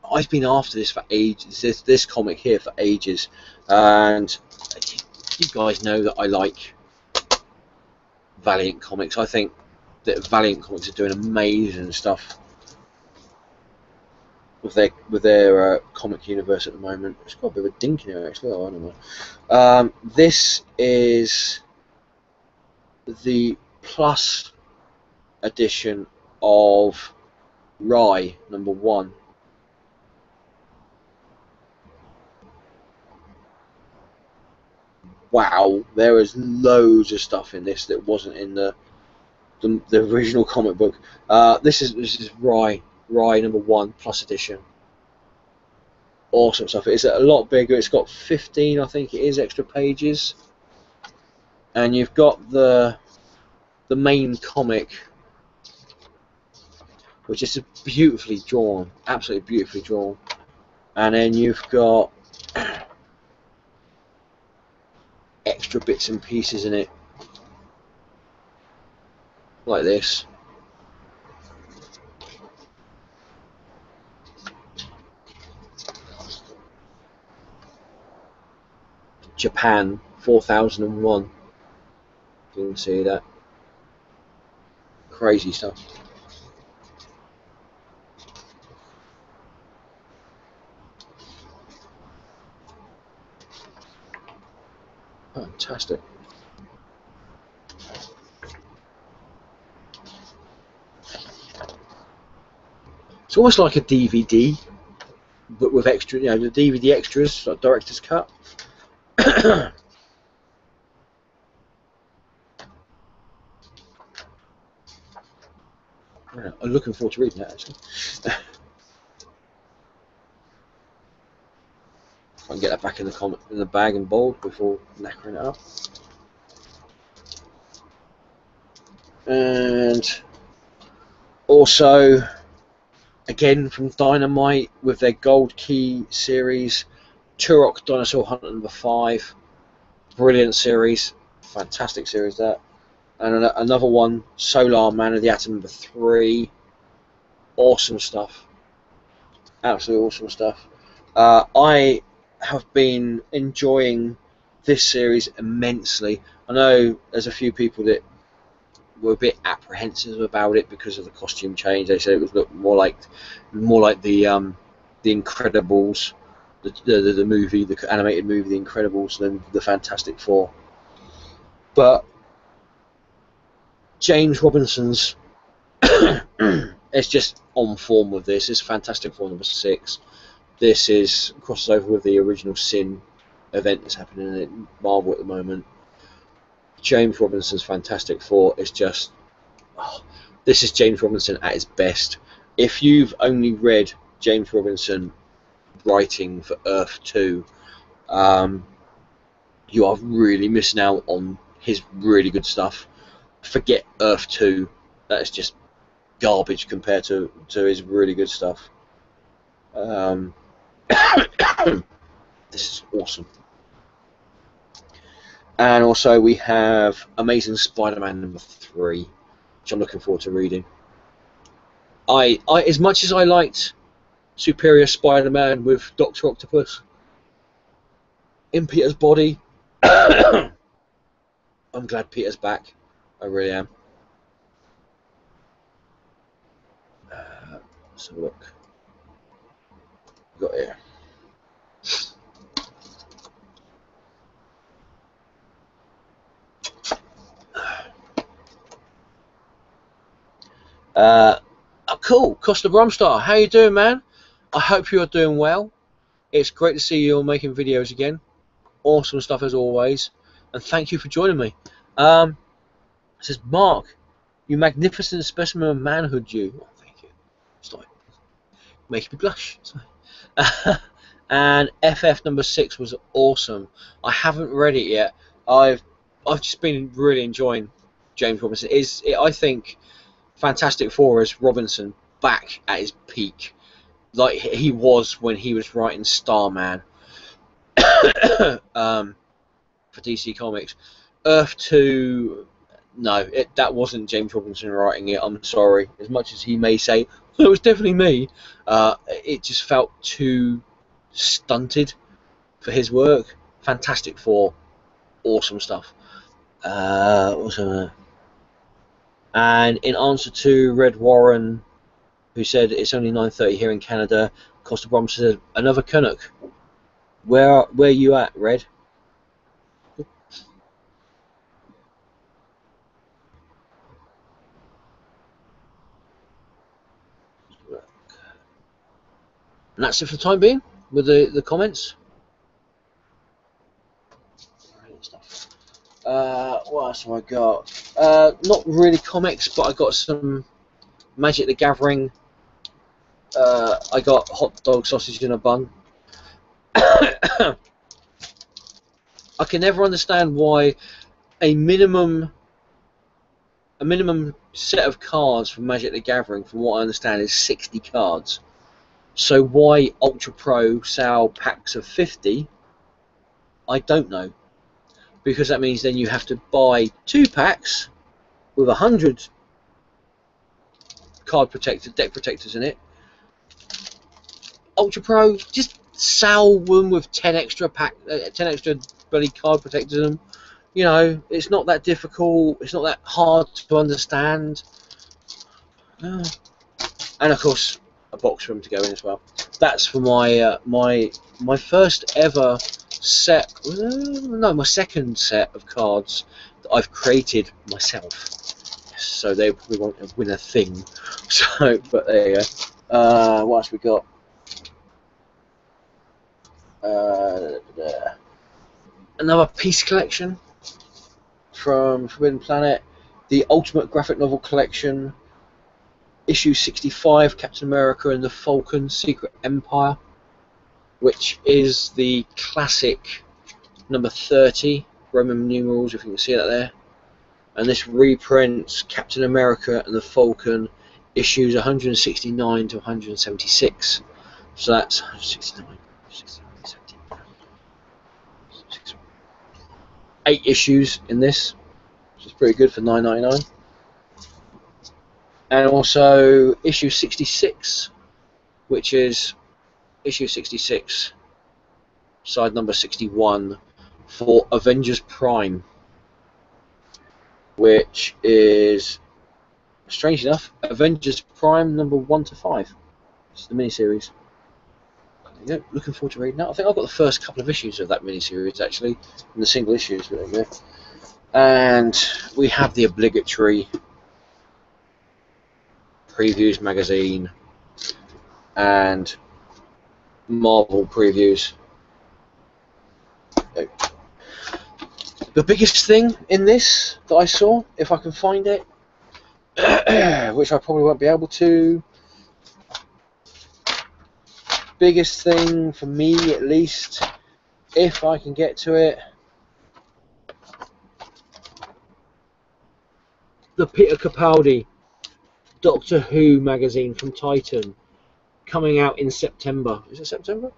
I've been after this for ages, this comic here for ages, and you guys know that I like Valiant Comics. I think that Valiant Comics are doing amazing stuff with their comic universe at the moment. It's got a bit of a dink in here actually. Oh, I don't know. This is the Plus edition of Rye number 1. Wow, there is loads of stuff in this that wasn't in the original comic book. This is Rye number 1 Plus edition. Awesome stuff. It's a lot bigger. It's got 15, I think it is, extra pages, and you've got the main comic, which is beautifully drawn, absolutely beautifully drawn, and then you've got extra bits and pieces in it, like this. Japan 4001. You can see that. Crazy stuff. Fantastic. It's almost like a DVD, but with extra, you know, the DVD extras, like director's cut. I'm looking forward to reading that, actually. I can get that back in the bag and bold before knackering it up. And also, again from Dynamite with their Gold Key series, Turok Dinosaur Hunter #5, brilliant series, fantastic series that. And another one, Solar Man of the Atom #3, awesome stuff, absolutely awesome stuff. I have been enjoying this series immensely. I know there's a few people that were a bit apprehensive about it because of the costume change. They said it was look more like the Incredibles, the movie, the animated movie, The Incredibles, than the Fantastic Four. But James Robinson's it's just on form with this. It's Fantastic Four #6. This is crosses over with the original Sin event that's happening at Marvel at the moment. James Robinson's Fantastic Four is just, this is James Robinson at his best. If you've only read James Robinson writing for Earth 2, you are really missing out on his really good stuff. Forget Earth 2, that is just garbage compared to his really good stuff. This is awesome. And also we have Amazing Spider-Man #3, which I'm looking forward to reading. I as much as I liked Superior Spider-Man with Dr. Octopus in Peter's body, I'm glad Peter's back. I really am. Let's have a look. Got here. Oh, cool, Costa Bromstar, how you doing, man? I hope you're doing well. It's great to see you all making videos again. Awesome stuff as always, and thank you for joining me. It says, Mark, you magnificent specimen of manhood, you. Oh, thank you. Stop it. Making me blush. And FF #6 was awesome. I haven't read it yet. I've just been really enjoying James Robinson. I think Fantastic Four is Robinson back at his peak, like he was when he was writing Starman for DC Comics. Earth 2, no, that wasn't James Robinson writing it. I'm sorry. As much as he may say, oh, it was definitely me, it just felt too stunted for his work. Fantastic Four, awesome stuff. Also, and in answer to Red Warren, who said it's only 9:30 here in Canada, Costa Brom said, another Canuck. Where you at, Red? And that's it for the time being with the comments. What else have I got? Not really comics, but I got some Magic the Gathering. I got hot dog sausage in a bun. I can never understand why a minimum set of cards for Magic the Gathering, from what I understand, is 60 cards. So why Ultra Pro sell packs of 50? I don't know. Because that means then you have to buy 2 packs with 100 deck protectors in it. Ultra Pro, just sell them with 10 extra bloody card protectors in them. You know, it's not that difficult. It's not that hard to understand. And of course, a box for them to go in as well. That's for my my first ever set, no, my second set of cards that I've created myself. So they probably won't win a thing. So, but there you go. What else we got? Another piece collection from Forbidden Planet. The Ultimate Graphic Novel Collection. Issue 65, Captain America and the Falcon, Secret Empire, which is the classic number 30, Roman numerals, if you can see that there. And this reprints Captain America and the Falcon, issues 169 to 176. So that's 169, 8 issues in this, which is pretty good for $9.99. And also issue 66, which is issue 66, side number 61, for Avengers Prime, which is, strange enough, Avengers Prime number 1 to 5. It's the miniseries. Yeah, looking forward to reading that. I think I've got the first couple of issues of that miniseries actually, in the single issues. There you go. And we have the obligatory previews magazine and Marvel previews. The biggest thing in this that I saw, if I can find it, which I probably won't be able to, biggest thing for me at least, if I can get to it, the Peter Capaldi Doctor Who magazine from Titan, coming out in September. Is it September?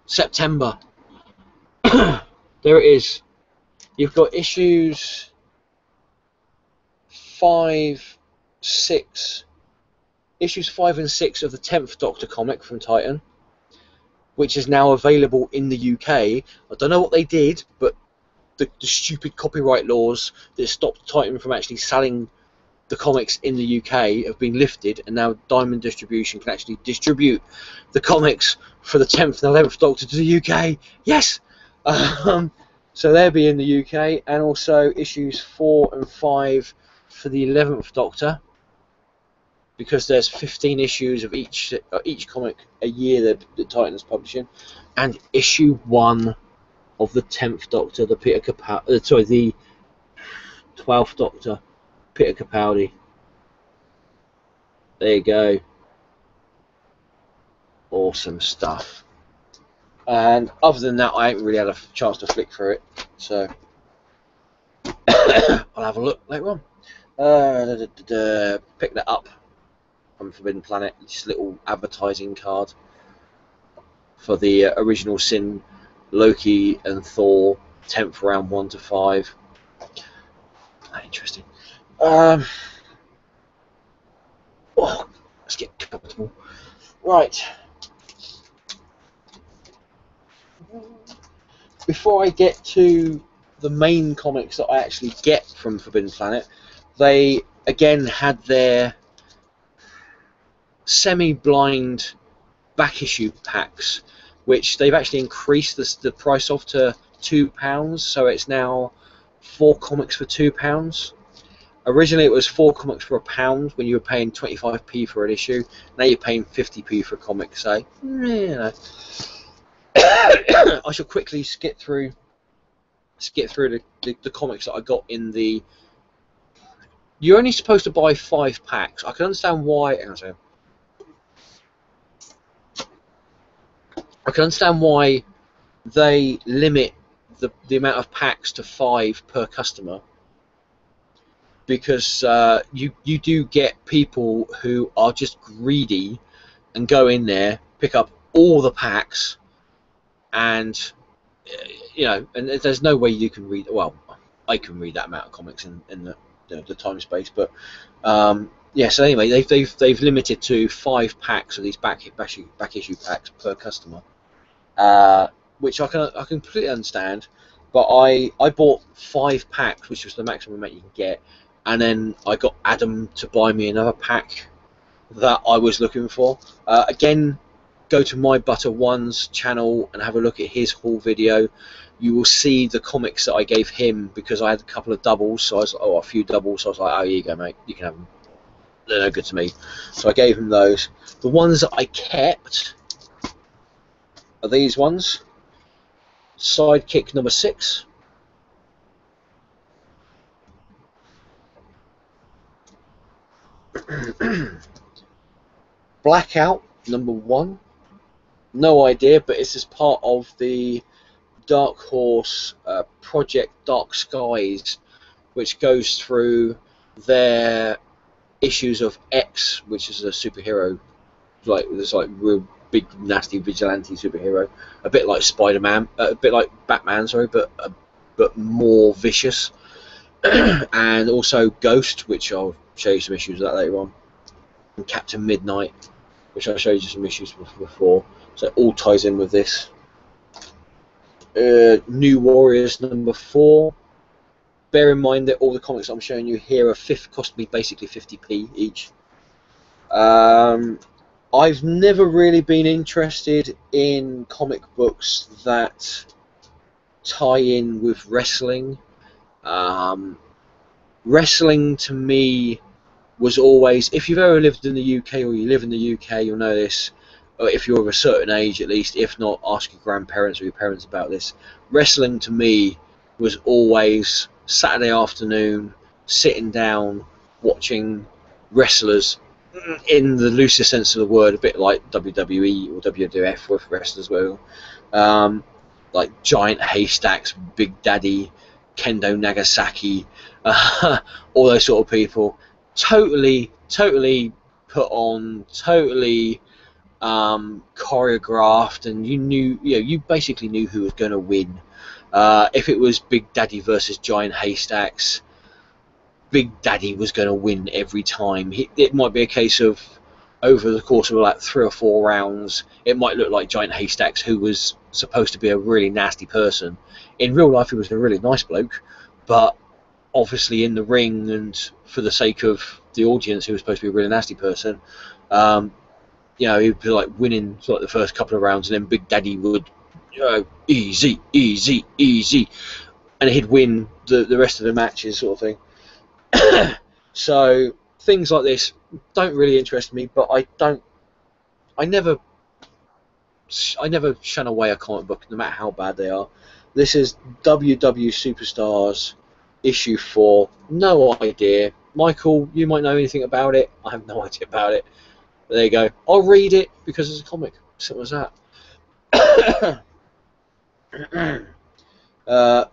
September. There it is. You've got issues 5, 6, issues 5 and 6 of the 10th Doctor comic from Titan, which is now available in the UK. I don't know what they did, but the stupid copyright laws that stopped Titan from actually selling the comics in the UK have been lifted, and now Diamond Distribution can actually distribute the comics for the 10th and 11th Doctor to the UK. Yes! So they'll be in the UK, and also issues 4 and 5 for the 11th Doctor, because there's 15 issues of each comic a year that Titan's publishing, and issue 1 of the 10th Doctor, the the 12th Doctor, Peter Capaldi. There you go. Awesome stuff. And other than that, I haven't really had a chance to flick through it, so I'll have a look later on. Pick that up from Forbidden Planet. This little advertising card for the original Sin, Loki and Thor, 10th round 1 to 5. Interesting. Oh, let's get comfortable. Right. Before I get to the main comics that I actually get from Forbidden Planet, they again had their semi-blind back issue packs, which they've actually increased the price of to £2, so it's now 4 comics for £2. Originally it was 4 comics for £1 when you were paying 25p for an issue. Now you're paying 50p for a comic, so you know. I shall quickly skip through the comics that I got in the. You're only supposed to buy 5 packs. I can understand why. I can understand why they limit the amount of packs to 5 per customer, because you do get people who are just greedy and go in there, pick up all the packs, and you know, and there's no way you can read. Well, I can read that amount of comics in the time space, but yeah. So anyway, they've limited to 5 packs of these back issue packs per customer, which I can completely understand. But I bought 5 packs, which was the maximum amount you can get, and then I got Adam to buy me another pack that I was looking for. Again, go to My Butter One's channel and have a look at his haul video, you will see the comics that I gave him, because I had a couple of doubles. So I was, a few doubles. So I was like, oh, here you go, mate. You can have them. They're no good to me. So I gave him those. The ones that I kept are these ones. Sidekick number 6. Blackout number 1. No idea, but it's as part of the Dark Horse Project Dark Skies, which goes through their issues of X, which is a superhero, like this like real big nasty vigilante superhero, a bit like Spider-Man, a bit like Batman, sorry, but more vicious, and also Ghost, which I'll show you some issues of that later on, and Captain Midnight, which I'll show you some issues before. So it all ties in with this. New Warriors number 4. Bear in mind that all the comics I'm showing you here are cost me basically 50p each. I've never really been interested in comic books that tie in with wrestling. Wrestling to me was always, if you've ever lived in the UK or you live in the UK, you'll know this, or if you're of a certain age at least, if not, ask your grandparents or your parents about this. Wrestling to me was always Saturday afternoon, sitting down, watching wrestlers, in the loosest sense of the word, a bit like WWE or WWF with wrestlers, well, like Giant Haystacks, Big Daddy, Kendo Nagasaki, all those sort of people. Totally put on, totally choreographed, and you basically knew who was going to win. If it was Big Daddy versus Giant Haystacks, Big Daddy was going to win every time. It might be a case of, over the course of like 3 or 4 rounds, it might look like Giant Haystacks, who was supposed to be a really nasty person. In real life, he was a really nice bloke, but obviously in the ring, and for the sake of the audience, who was supposed to be a really nasty person, he'd be like winning like the first couple of rounds, and then Big Daddy would, easy, and he'd win the rest of the matches, sort of thing. So things like this don't really interest me, but I never shun away a comic book, no matter how bad they are. This is WW Superstars issue 4. No idea. Michael, you might know anything about it. I have no idea about it. But there you go. I'll read it because it's a comic. Simple as that.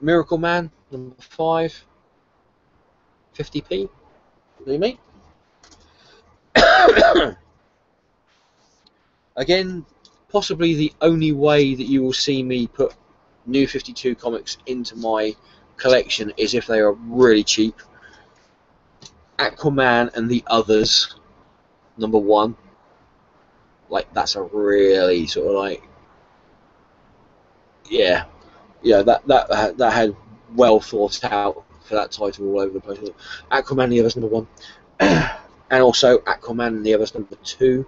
Miracle Man number 5. 50p. What do you mean? Again, possibly the only way that you will see me put New 52 comics into my collection is if they are really cheap. Aquaman and the Others number 1. Like, that's a really sort of like, yeah, that had well thought out for that title all over the place. Aquaman and the Others number 1. And also Aquaman and the Others number 2.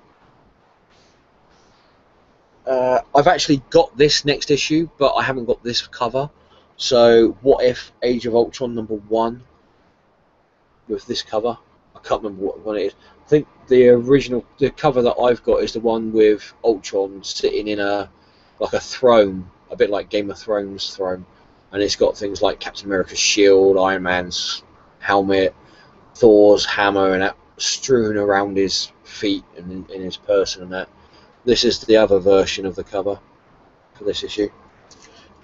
I've actually got this next issue, but I haven't got this cover. So what if Age of Ultron number 1 with this cover? I can't remember what one it is. I think the cover that I've got is the one with Ultron sitting in a throne, a bit like Game of Thrones throne, and it's got things like Captain America's shield, Iron Man's helmet, Thor's hammer, and that strewn around his feet and in his person, and that. This is the other version of the cover for this issue.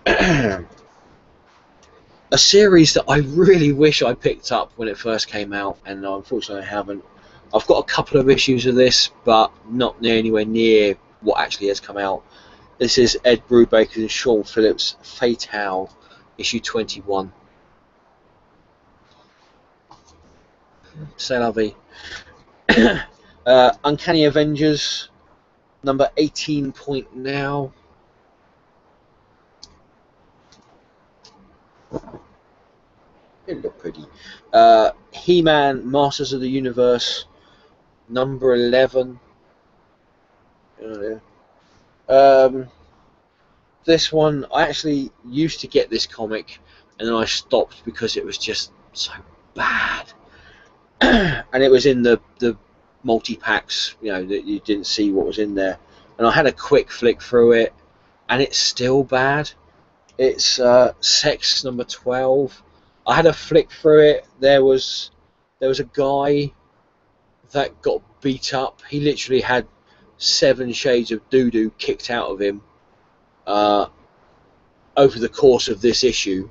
A series that I really wish I picked up when it first came out, and unfortunately I haven't. I've got a couple of issues of this, but not anywhere near what actually has come out. This is Ed Brubaker and Sean Phillips' Fatale, issue 21. C'est la vie. Uncanny Avengers, number 18 point now. It look pretty. He-Man, Masters of the Universe, number 11. Um, this one, I actually used to get this comic, and then I stopped because it was just so bad. And it was in the multi-packs, you know, that you didn't see what was in there. And I had a quick flick through it, and it's still bad. It's Sex number 12. I had a flick through it. There was a guy that got beat up. He literally had 7 shades of doo-doo kicked out of him over the course of this issue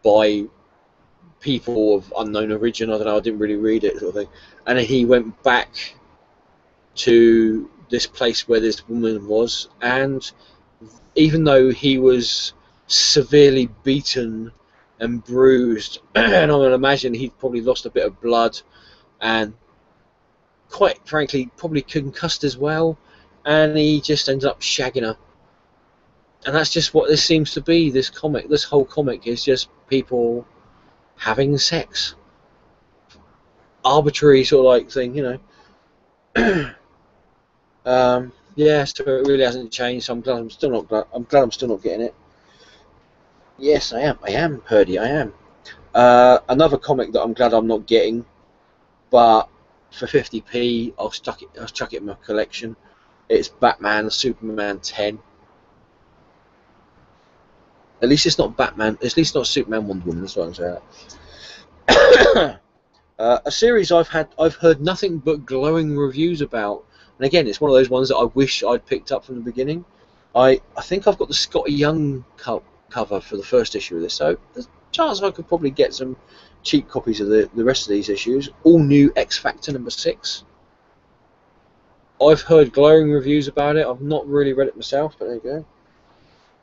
by people of unknown origin. I don't know, I didn't really read it, sort of thing. And then he went back to this place where this woman was, and even though he was severely beaten and bruised, and I would imagine he'd probably lost a bit of blood, and quite frankly probably concussed as well, and he just ended up shagging her. And that's just what this seems to be. This whole comic is just people having sex, arbitrary sort of like thing, you know. Yeah, so it really hasn't changed. So I'm glad I'm still not getting it. Yes, I am, Purdy, I am. Another comic that I'm glad I'm not getting, but for 50p, I'll chuck it in my collection. It's Batman Superman 10. At least it's not Batman. At least it's not Superman Wonder Woman. That's what I'm saying. A series I've heard nothing but glowing reviews about, and again, it's one of those ones that I wish I'd picked up from the beginning. I think I've got the Scotty Young cover for the first issue of this, so there's a chance I could probably get some cheap copies of the rest of these issues. All new X Factor number 6. I've heard glowing reviews about it. I've not really read it myself, but there you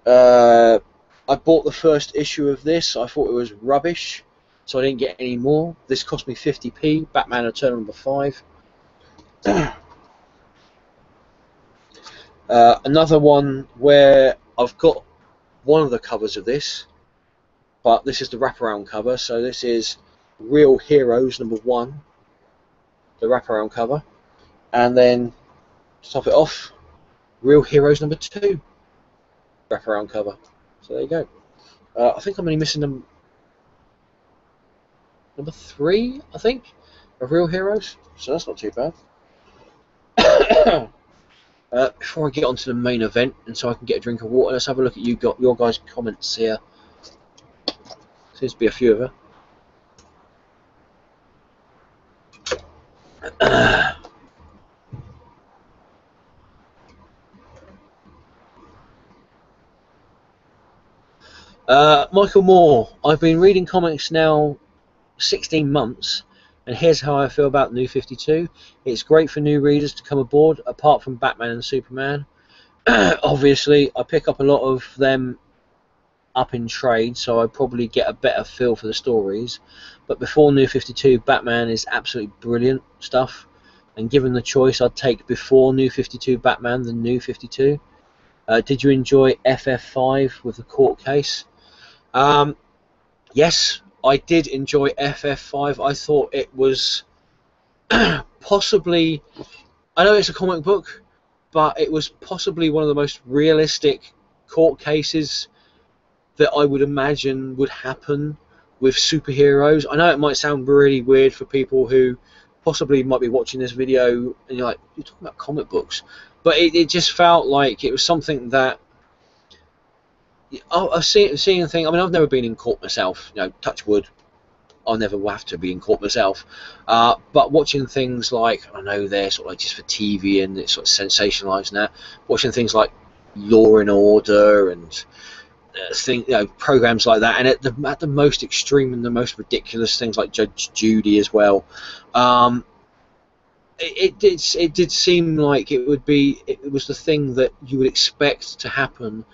go. I bought the first issue of this. I thought it was rubbish, so I didn't get any more. This cost me 50p. Batman Eternal number 5. Another one where I've got one of the covers of this, but this is the wraparound cover. So this is Real Heroes number 1, the wraparound cover, and then to top it off, Real Heroes number 2, wraparound cover. So there you go. I think I'm only missing number 3, I think, of Real Heroes. So that's not too bad. Before I get on to the main event, and so I can get a drink of water, let's have a look at your guys' comments here. Seems to be a few of her. Michael Moore, I've been reading comics now 16 months, and here's how I feel about New 52. It's great for new readers to come aboard, apart from Batman and Superman. Obviously, I pick up a lot of them up in trade, so I probably get a better feel for the stories. But before New 52, Batman is absolutely brilliant stuff, and given the choice, I'd take before New 52 Batman than New 52. Did you enjoy FF5 with the court case? Yes, I did enjoy FF5. I thought it was possibly, I know it's a comic book, but it was possibly one of the most realistic court cases that I would imagine would happen with superheroes. I know it might sound really weird for people who possibly might be watching this video and you're like, you're talking about comic books, but it just felt like it was something that I've seen and think. I mean, I've never been in court myself, you know, touch wood, I'll never have to be in court myself, but watching things like, I know they're sort of like just for TV and it's sort of sensationalised and that, watching things like Law and Order and programs like that, and at the most extreme and the most ridiculous things like Judge Judy as well, it did seem like it was the thing that you would expect to happen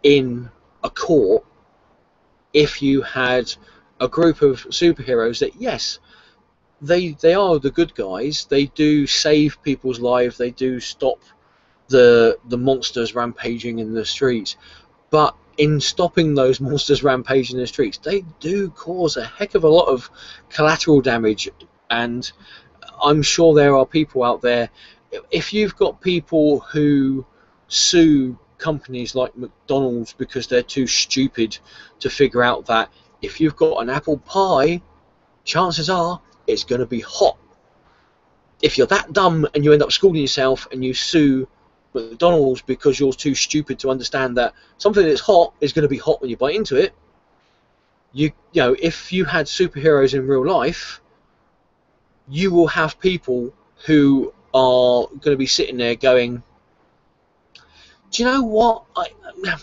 in a court if you had a group of superheroes that, yes, they are the good guys, they do save people's lives, they do stop the monsters rampaging in the streets, but in stopping those monsters rampaging in the streets, they do cause a heck of a lot of collateral damage. And I'm sure there are people out there, if you've got people who sue companies like McDonald's because they're too stupid to figure out that if you've got an apple pie, chances are it's going to be hot. If you're that dumb and you end up schooling yourself and you sue McDonald's because you're too stupid to understand that something that's hot is going to be hot when you bite into it, you know, if you had superheroes in real life, you will have people who are going to be sitting there going, do you know what?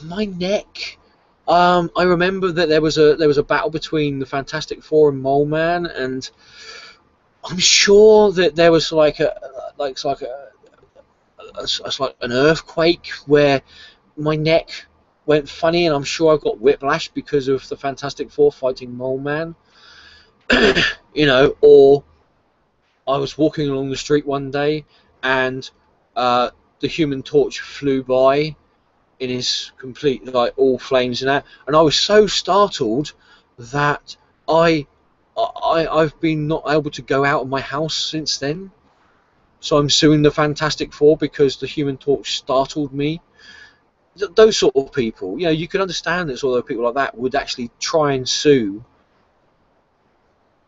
My neck. I remember that there was a battle between the Fantastic Four and Mole Man, and I'm sure that there was like an earthquake where my neck went funny, and I'm sure I got whiplash because of the Fantastic Four fighting Mole Man. You know, or I was walking along the street one day and the Human Torch flew by in his complete, like, all flames and that, and I was so startled that I've been not able to go out of my house since then. So I'm suing the Fantastic Four because the Human Torch startled me. Those sort of people, you know, you can understand that sort of people like that would actually try and sue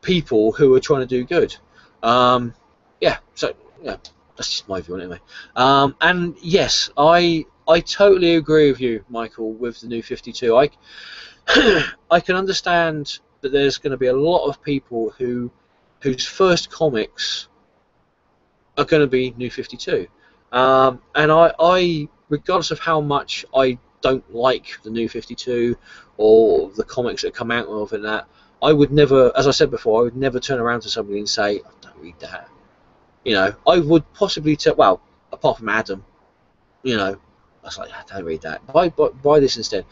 people who are trying to do good. Yeah, so yeah, that's just my view on it anyway. And yes, I totally agree with you, Michael, with the New 52. I can understand that there's going to be a lot of people whose first comics are going to be New 52. And I, regardless of how much I don't like the New 52 or the comics that come out of and that, I would never, as I said before, I would never turn around to somebody and say, oh, don't read that. You know, I would possibly tell, well, apart from Adam, you know, I was like, don't read that. Buy this instead.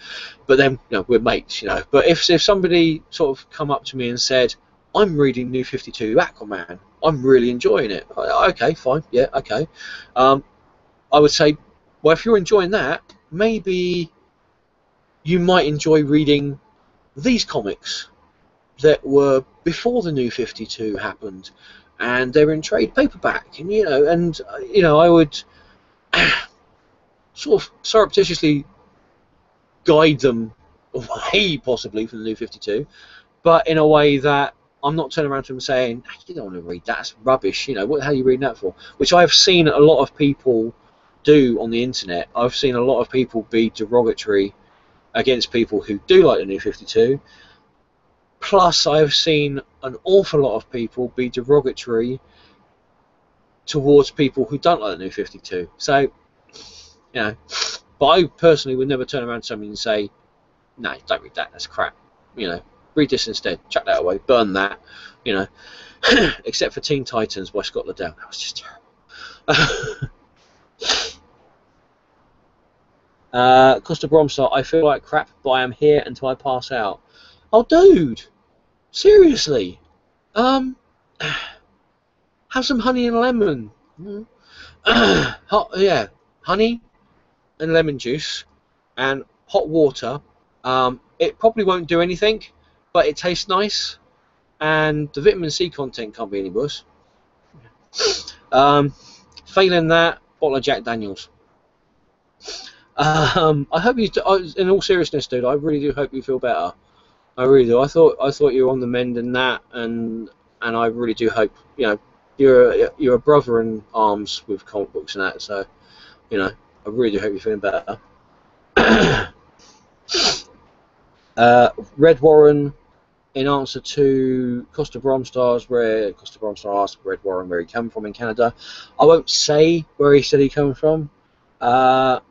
But then, you know, we're mates, you know. But if somebody sort of come up to me and said, I'm reading New 52 Aquaman, I'm really enjoying it. Okay, fine, yeah, okay. I would say, well, if you're enjoying that, maybe you might enjoy reading these comics that were before the New 52 happened, and they were in trade paperback, and you know, I would sort of surreptitiously guide them away, possibly, from the New 52, but in a way that I'm not turning around to them saying, you don't want to read that, that's rubbish, you know, what the hell are you reading that for? Which I've seen a lot of people do on the internet. I've seen a lot of people be derogatory against people who do like the New 52. Plus, I've seen an awful lot of people be derogatory towards people who don't like the New 52. So, you know, but I personally would never turn around to somebody and say, no, don't read that, that's crap. You know, read this instead, chuck that away, burn that, you know. Except for Teen Titans by Scott Liddell. That was just terrible. Costa Bromstar, I feel like crap, but I am here until I pass out. Oh, dude! Seriously? Have some honey and lemon. Yeah, honey and lemon juice and hot water. It probably won't do anything, but it tastes nice, and the vitamin C content can't be any worse. Failing that, bottle of Jack Daniels. I hope you. In all seriousness, dude, I really do hope you feel better. I really do. I thought you were on the mend in that, and I really do hope, you know, you're a brother in arms with comic books and that. So, you know, I really do hope you're feeling better. Red Warren, in answer to Costa Bromstar asked Red Warren where he came from in Canada. I won't say where he said he came from, but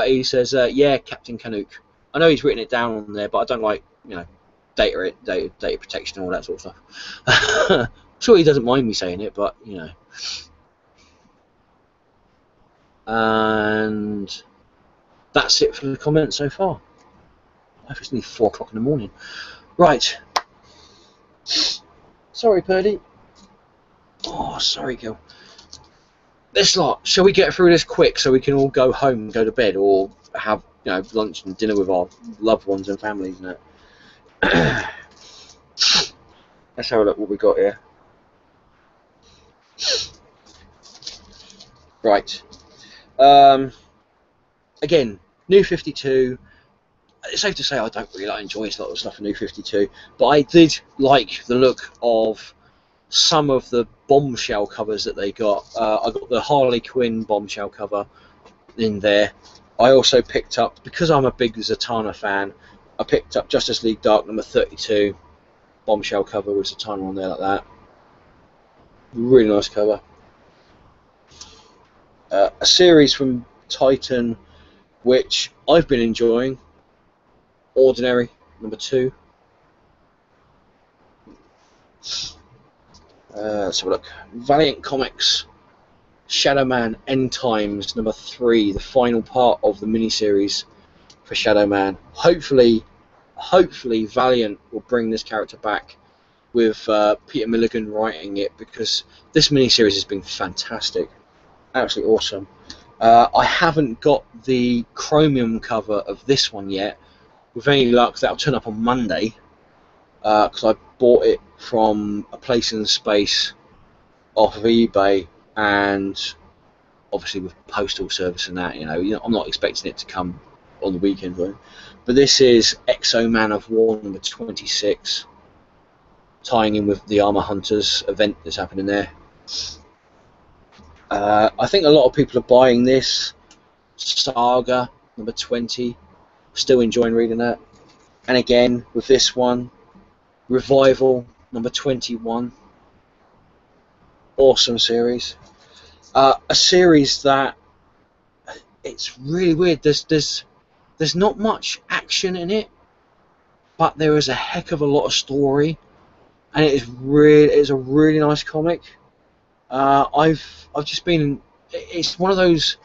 he says, yeah, Captain Canuck. I know he's written it down on there, but I don't like, you know, data protection and all that sort of stuff. I'm sure he doesn't mind me saying it, but, you know. And that's it for the comments so far. It's nearly 4 o'clock in the morning. Right. Sorry, Purdy. Oh, sorry, girl. This lot, shall we get through this quick so we can all go home and go to bed, or have, you know, lunch and dinner with our loved ones and families and that? Let's have a look what we got here. Right. again, New 52. It's safe to say I don't really enjoy a lot of stuff in New 52, but I did like the look of some of the Bombshell covers that they got. I got the Harley Quinn Bombshell cover in there. I also picked up, because I'm a big Zatanna fan, I picked up Justice League Dark number 32 Bombshell cover with Zatanna on there like that. Really nice cover. A series from Titan which I've been enjoying, Ordinary number 2. Let's have a look. Valiant Comics Shadow Man End Times number 3, the final part of the miniseries for Shadow Man. Hopefully Valiant will bring this character back with Peter Milligan writing it, because this miniseries has been fantastic, absolutely awesome. I haven't got the chromium cover of this one yet. With any luck, that'll turn up on Monday, because I bought it from a place in space off of eBay, and obviously with postal service and that, you know, I'm not expecting it to come on the weekend, right? But this is Exo Man of War number 26, tying in with the Armor Hunters event that's happening there. I think a lot of people are buying this. Saga number 20, still enjoying reading that. And again with this one, Revival number 21, awesome series. A series that, it's really weird. There's not much action in it, but there is a heck of a lot of story, and it is a really nice comic. I've just been. It's one of those.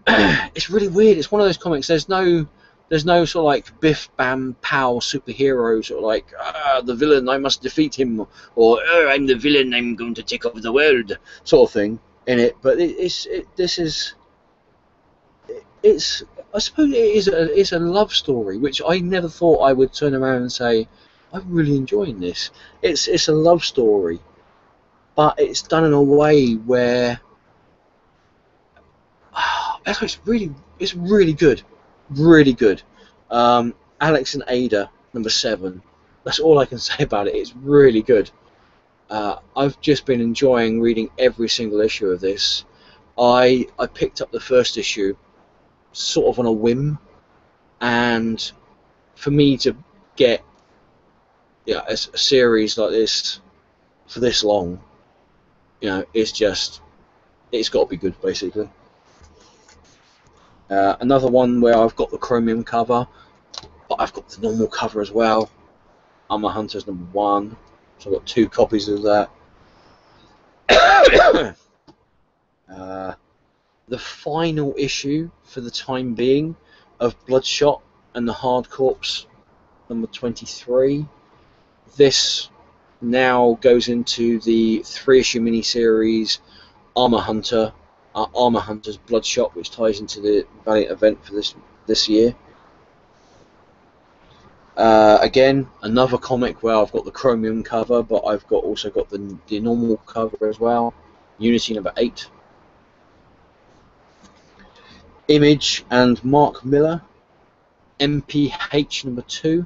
It's really weird. It's one of those comics. There's no sort of like biff bam pow superhero sort of like the villain, I must defeat him, or I'm the villain, I'm going to take over the world sort of thing in it. But I suppose it's a love story, which I never thought I would turn around and say I'm really enjoying this. It's a love story, but it's done in a way where it's really good, really good. Alex and Ada number 7. That's all I can say about it. It's really good. I've just been enjoying reading every single issue of this. I picked up the first issue sort of on a whim, and for me to get a series like this for this long, it's got to be good, basically. Another one where I've got the chromium cover, but I've got the normal cover as well. Armor Hunters number 1, so I've got 2 copies of that. The final issue for the time being of Bloodshot and the Hard Corpse number 23. This now goes into the 3-issue miniseries Armor Hunter's Bloodshot, which ties into the Valiant event for this year. Again, another comic where I've got the chromium cover, but I've also got the normal cover as well. Unity number 8. Image and Mark Miller, MPH number 2.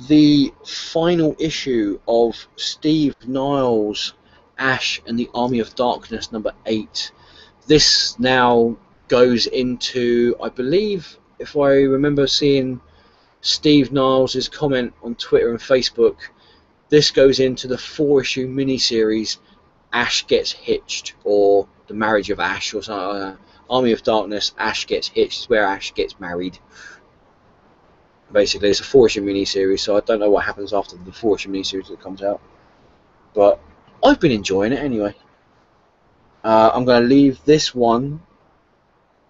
The final issue of Steve Niles' Ash and the Army of Darkness number 8. This now goes into, I believe, if I remember seeing Steve Niles' comment on Twitter and Facebook, this goes into the 4-issue miniseries Ash Gets Hitched, or The Marriage of Ash, or something like that. Army of Darkness, Ash Gets Hitched, is where Ash gets married. Basically, it's a 4-issue miniseries, so I don't know what happens after the 4-issue miniseries that comes out. But I've been enjoying it anyway. I'm going to leave this one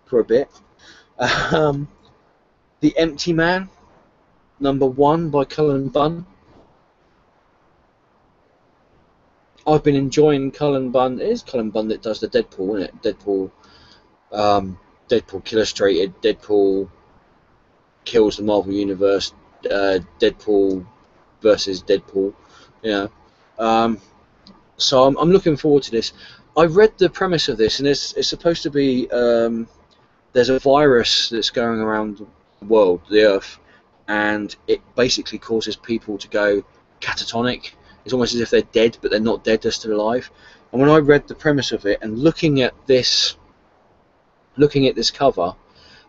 for a bit. The Empty Man, number 1 by Cullen Bunn. I've been enjoying Cullen Bunn. It is Cullen Bunn that does the Deadpool, isn't it? Deadpool Illustrated, Deadpool Kills the Marvel Universe, Deadpool versus Deadpool. So I'm looking forward to this. I read the premise of this, and it's supposed to be there's a virus that's going around the world, the Earth, and it basically causes people to go catatonic. It's almost as if they're dead, but they're not dead; they're still alive. And when I read the premise of it and looking at this cover,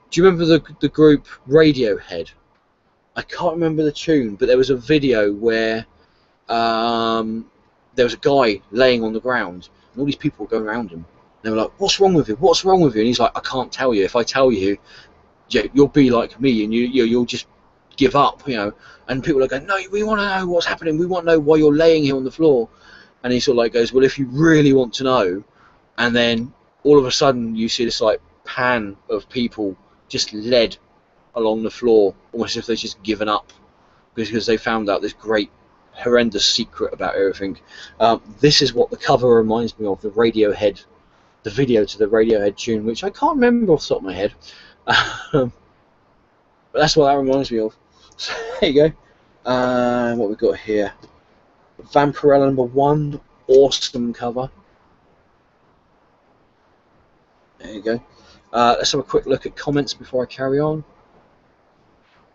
do you remember the group Radiohead? I can't remember the tune, but there was a video where there was a guy laying on the ground, and all these people were going around him. They were like, "What's wrong with you? What's wrong with you?" And he's like, "I can't tell you. If I tell you, you'll be like me, and you'll just give up, you know." And people are going, "No, we want to know what's happening. We want to know why you're laying here on the floor." And he sort of like goes, "Well, if you really want to know," and then all of a sudden you see this like pan of people just led along the floor, almost as if they've just given up because they found out this great horrendous secret about everything. This is what the cover reminds me of, the Radiohead, the video to the Radiohead tune, which I can't remember off the top of my head. But that's what that reminds me of. So there you go. What we got here? Vampirella #1, awesome cover. There you go. Let's have a quick look at comments before I carry on.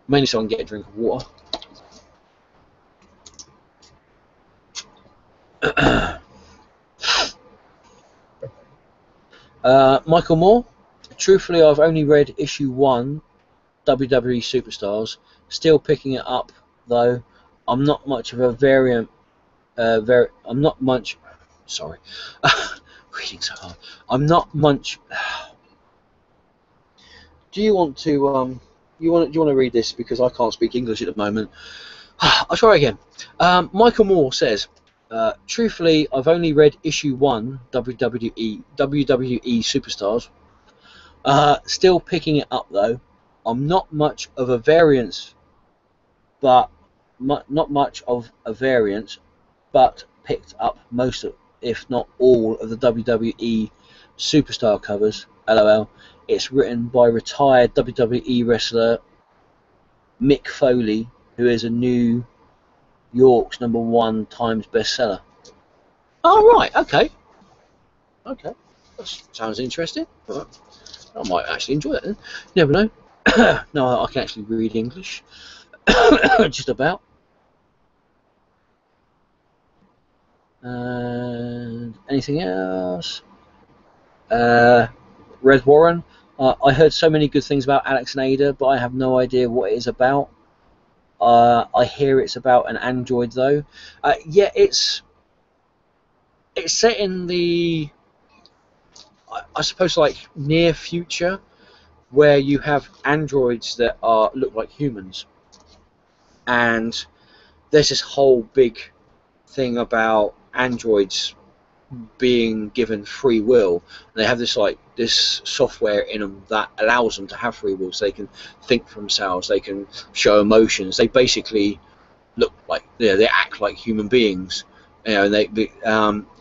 Mainly so I can get a drink of water. Michael Moore. Truthfully, I've only read issue 1, WWE Superstars. Still picking it up though. I'm not much of a variant. I'm not much. Sorry, reading so hard. I'm not much. Do you want to do you want to read this because I can't speak English at the moment? I'll try again. Michael Moore says, truthfully, I've only read issue 1, WWE Superstars. Still picking it up though. I'm not much of a variance, but not much of a variance, but picked up most of, if not all, of the WWE Superstar covers. LOL. It's written by retired WWE wrestler Mick Foley, who is a New York's #1 Times bestseller. Oh right, okay, that sounds interesting. Right. I might actually enjoy it then. You never know. No, I can actually read English, just about. Anything else? Red Warren. I heard so many good things about Alex and Ada, but I have no idea what it is about. I hear it's about an android though. Yeah, it's set in the, I suppose, like near future, where you have androids that look like humans, and there's this whole big thing about androids being given free will. They have this software in them that allows them to have free will, so they can think for themselves, they can show emotions, they basically look like, you know, they act like human beings, you know, and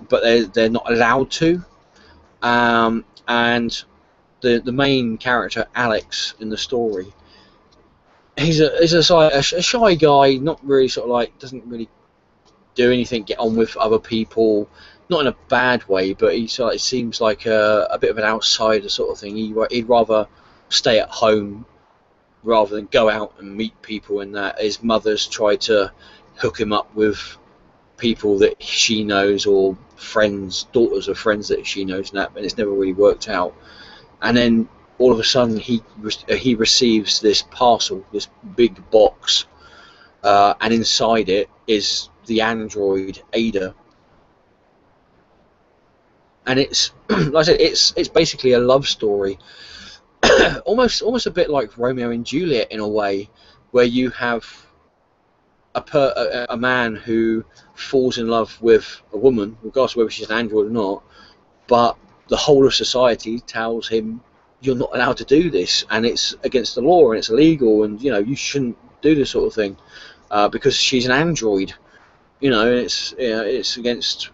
but they're not allowed to. And the main character, Alex, in the story, he's a shy guy, not really sort of like, doesn't really do anything, get on with other people, not in a bad way, but he sort of seems like a bit of an outsider sort of thing. He'd rather stay at home rather than go out and meet people, and that his mother's tried to hook him up with people that she knows, or friends, daughters of friends that she knows, and it's never really worked out. And then all of a sudden he receives this parcel, this big box, and inside it is the android Ada, and it's like I said, it's basically a love story, almost a bit like Romeo and Juliet in a way, where you have a man who falls in love with a woman, regardless of whether she's an android or not, but the whole of society tells him, you're not allowed to do this, and it's against the law, and it's illegal, and you know, you shouldn't do this sort of thing, because she's an android. You know, it's against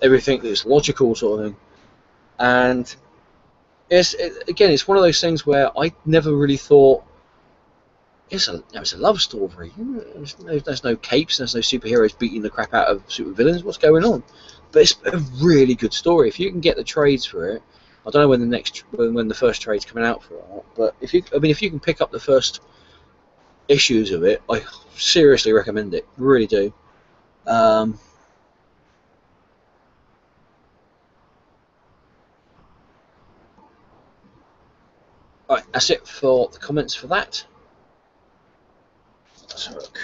everything that's logical, sort of thing. And again, it's one of those things where I never really thought it's a love story. There's no capes, there's no superheroes beating the crap out of supervillains. What's going on? But it's a really good story. If you can get the trades for it, I don't know when the first trade's coming out for it, but if you can pick up the first issues of it, I seriously recommend it. Really do. Right, that's it for the comments for that. Let's have a look.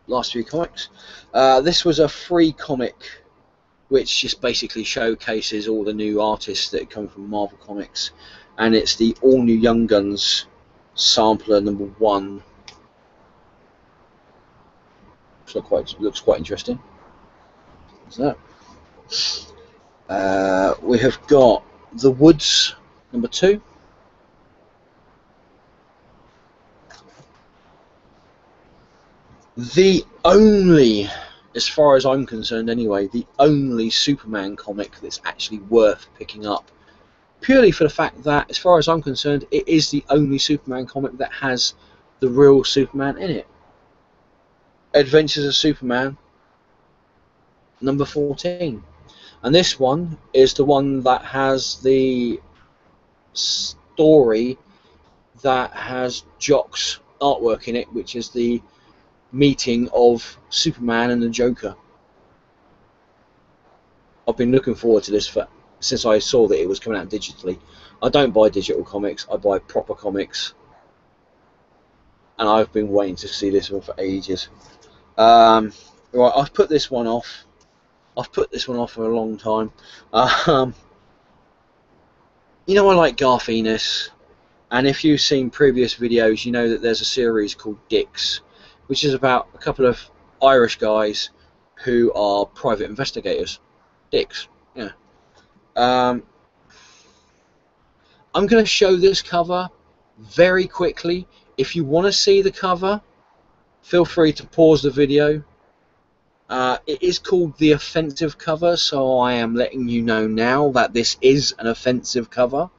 Last few comics. This was a free comic which just basically showcases all the new artists that come from Marvel Comics, and it's the All New Young Guns sampler #1. Looks quite interesting. So, we have got The Woods #2. The only, as far as I'm concerned anyway, the only Superman comic that's actually worth picking up. Purely for the fact that, as far as I'm concerned, it is the only Superman comic that has the real Superman in it. Adventures of Superman #14. And this one is the one that has the story that has Jock's artwork in it, which is the meeting of Superman and the Joker. I've been looking forward to this since I saw that it was coming out digitally. I don't buy digital comics, I buy proper comics, and I've been waiting to see this one for ages. Right, I've put this one off. I've put this one off for a long time. You know, I like Garth Ennis, and if you've seen previous videos, you know that there's a series called Dicks, which is about a couple of Irish guys who are private investigators. Dicks, yeah. I'm going to show this cover very quickly. If you want to see the cover, feel free to pause the video. It is called the offensive cover, so I am letting you know now that this is an offensive cover.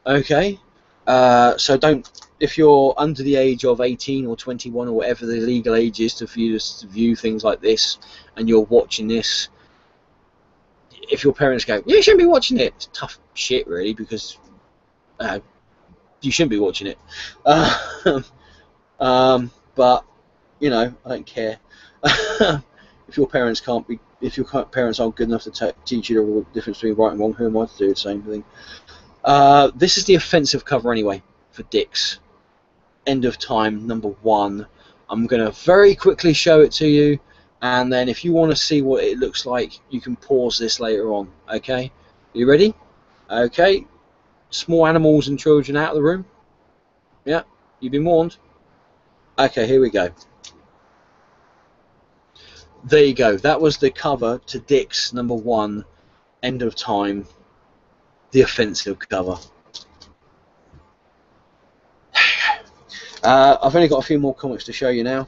Okay, so don't, if you're under the age of 18 or 21 or whatever the legal age is to view things like this, and you're watching this, if your parents go, you shouldn't be watching it, it's tough shit really, because you shouldn't be watching it. But you know, I don't care. If your parents aren't good enough to teach you the difference between right and wrong, who am I to do the same thing? This is the offensive cover anyway for Dicks. End of Time #1. I'm going to very quickly show it to you, and then if you want to see what it looks like, you can pause this later on. Okay? You ready? Okay. Small animals and children out of the room. Yeah, you've been warned. Okay, here we go. There you go. That was the cover to Dicks #1, End of Time, the offensive cover. I've only got a few more comics to show you now.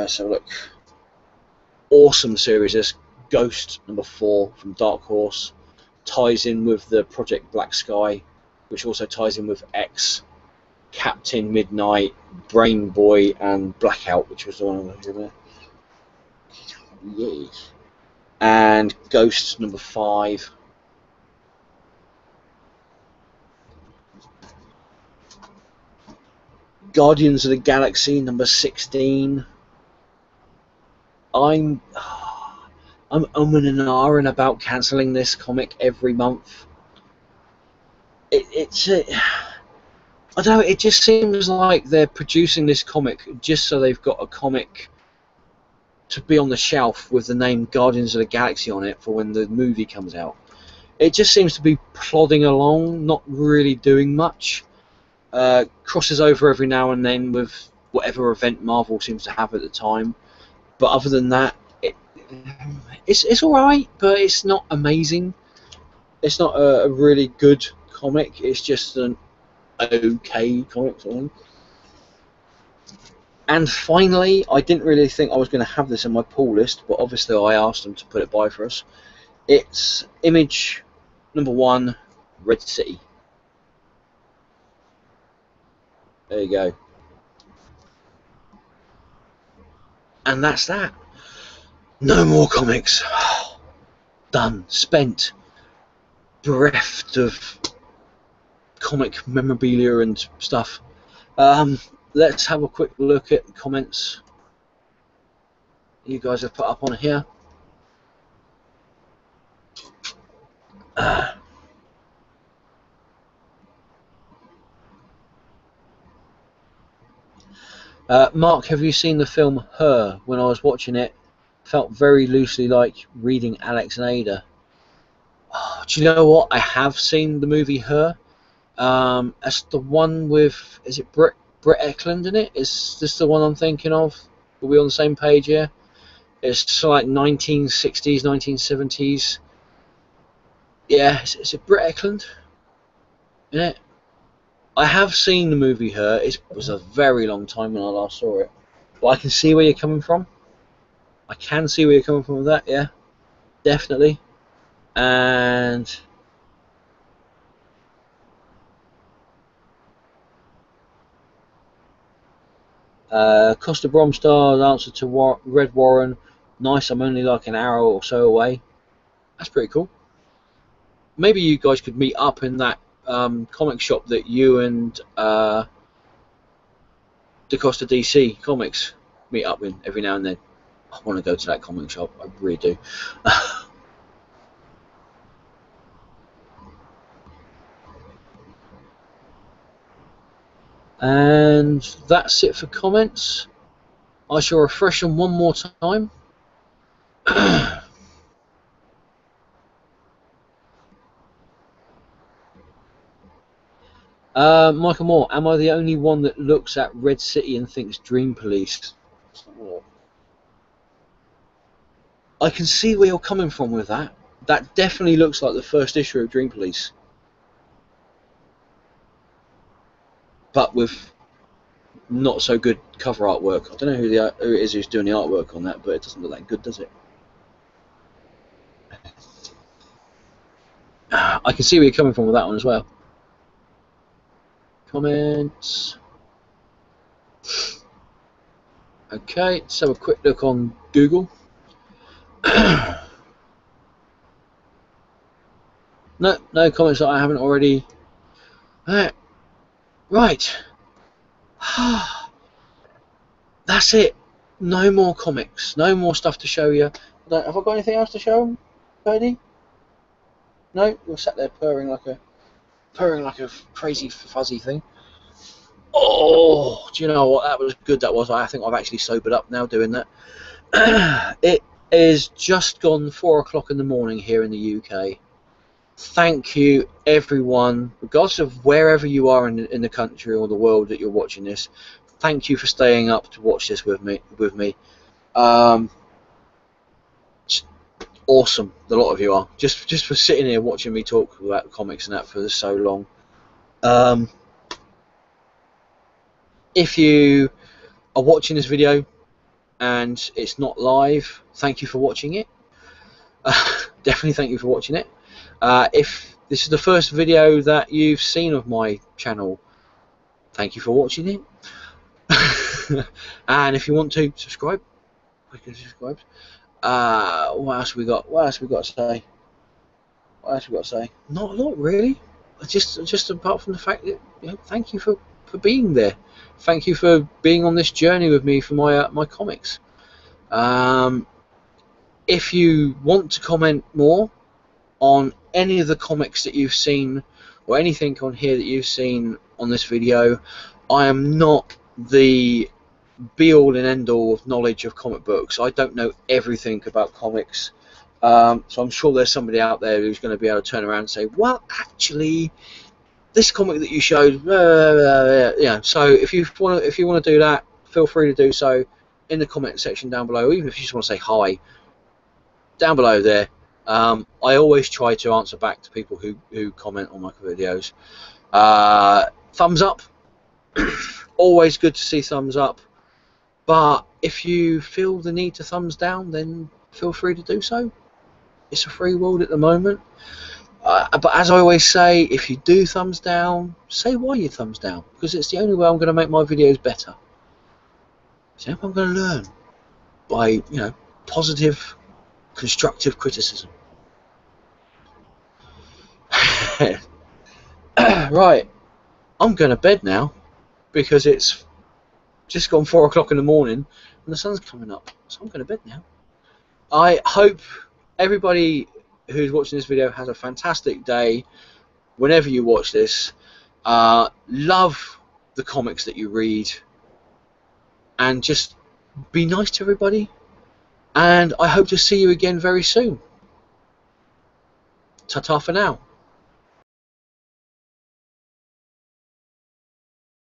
So look, awesome series. This Ghost #4 from Dark Horse ties in with the Project Black Sky, which also ties in with X, Captain Midnight, Brain Boy, and Blackout, which was the one I was doing. Yes. And Ghost #5. Guardians of the Galaxy #16. I'm and ahhing about cancelling this comic every month. I don't know, it just seems like they're producing this comic just so they've got a comic to be on the shelf with the name Guardians of the Galaxy on it for when the movie comes out. It just seems to be plodding along, not really doing much. Crosses over every now and then with whatever event Marvel seems to have at the time. But other than that, it's alright, but it's not amazing. It's not a really good comic. It's just an okay comic. And finally, I didn't really think I was going to have this in my pull list, but obviously I asked them to put it by for us. It's Image #1, Red City. There you go. And that's that. No more comics. Done. Spent. Bereft of comic memorabilia and stuff. Let's have a quick look at the comments you guys have put up on here. Mark, have you seen the film Her? When I was watching it, felt very loosely like reading Alex and Ada. Oh, do you know what? I have seen the movie Her. That's the one with, is it Brett Eklund in it? Is this the one I'm thinking of? Are we on the same page here? It's like 1960s, 1970s. Yeah, is it Brett Eklund in it? I have seen the movie Her. It was a very long time when I last saw it. But I can see where you're coming from. I can see where you're coming from with that, yeah. Definitely. And Costa Bromstar's answer to Red Warren. Nice, I'm only like an hour or so away. That's pretty cool. Maybe you guys could meet up in that comic shop that you and DaCosta DC Comics meet up in every now and then. I want to go to that comic shop. I really do. And that's it for comments. I shall refresh them one more time. Michael Moore, am I the only one that looks at Red City and thinks Dream Police? I can see where you're coming from with that. That definitely looks like the first issue of Dream Police. But with not so good cover artwork. I don't know who it is who's doing the artwork on that, but it doesn't look that good, does it? I can see where you're coming from with that one as well. Comments. Okay, let's have a quick look on Google. No comments that I haven't already. Right. That's it. No more comics. No more stuff to show you. Have I got anything else to show them, Birdie? No, you're sat there purring like a crazy fuzzy thing. Oh, do you know what? That was good. That was. I think I've actually sobered up now doing that. It is just gone 4 o'clock in the morning here in the UK. Thank you, everyone, regardless of wherever you are in the country or the world that you're watching this. Thank you for staying up to watch this with me. Awesome, a lot of you are just for sitting here watching me talk about comics and that for so long. If you are watching this video and it's not live, thank you for watching it. Definitely thank you for watching it. If this is the first video that you've seen of my channel, thank you for watching it. And if you want to subscribe, click on subscribe. What else we got? What else we got to say? What else we got to say? Not a lot, really. Just apart from the fact that, you know, thank you for being there. Thank you for being on this journey with me for my comics. If you want to comment more on any of the comics that you've seen or anything on here that you've seen on this video, I am not the be-all and end-all of knowledge of comic books. I don't know everything about comics, so I'm sure there's somebody out there who's going to be able to turn around and say, well, actually, this comic that you showed, yeah. So if you want to do that, feel free to do so in the comment section down below. Even if you just want to say hi, down below there. I always try to answer back to people who comment on my videos. Thumbs up. Always good to see thumbs up. But if you feel the need to thumbs down, then feel free to do so. It's a free world at the moment. But as I always say, if you do thumbs down, say why you thumbs down, because it's the only way I'm going to make my videos better. So I'm going to learn by, you know, positive, constructive criticism. Right, I'm going to bed now because it's just gone 4 o'clock in the morning and the sun's coming up. So I'm going to bed now. I hope everybody who's watching this video has a fantastic day whenever you watch this. Love the comics that you read, and just be nice to everybody, and I hope to see you again very soon. Ta-ta for now.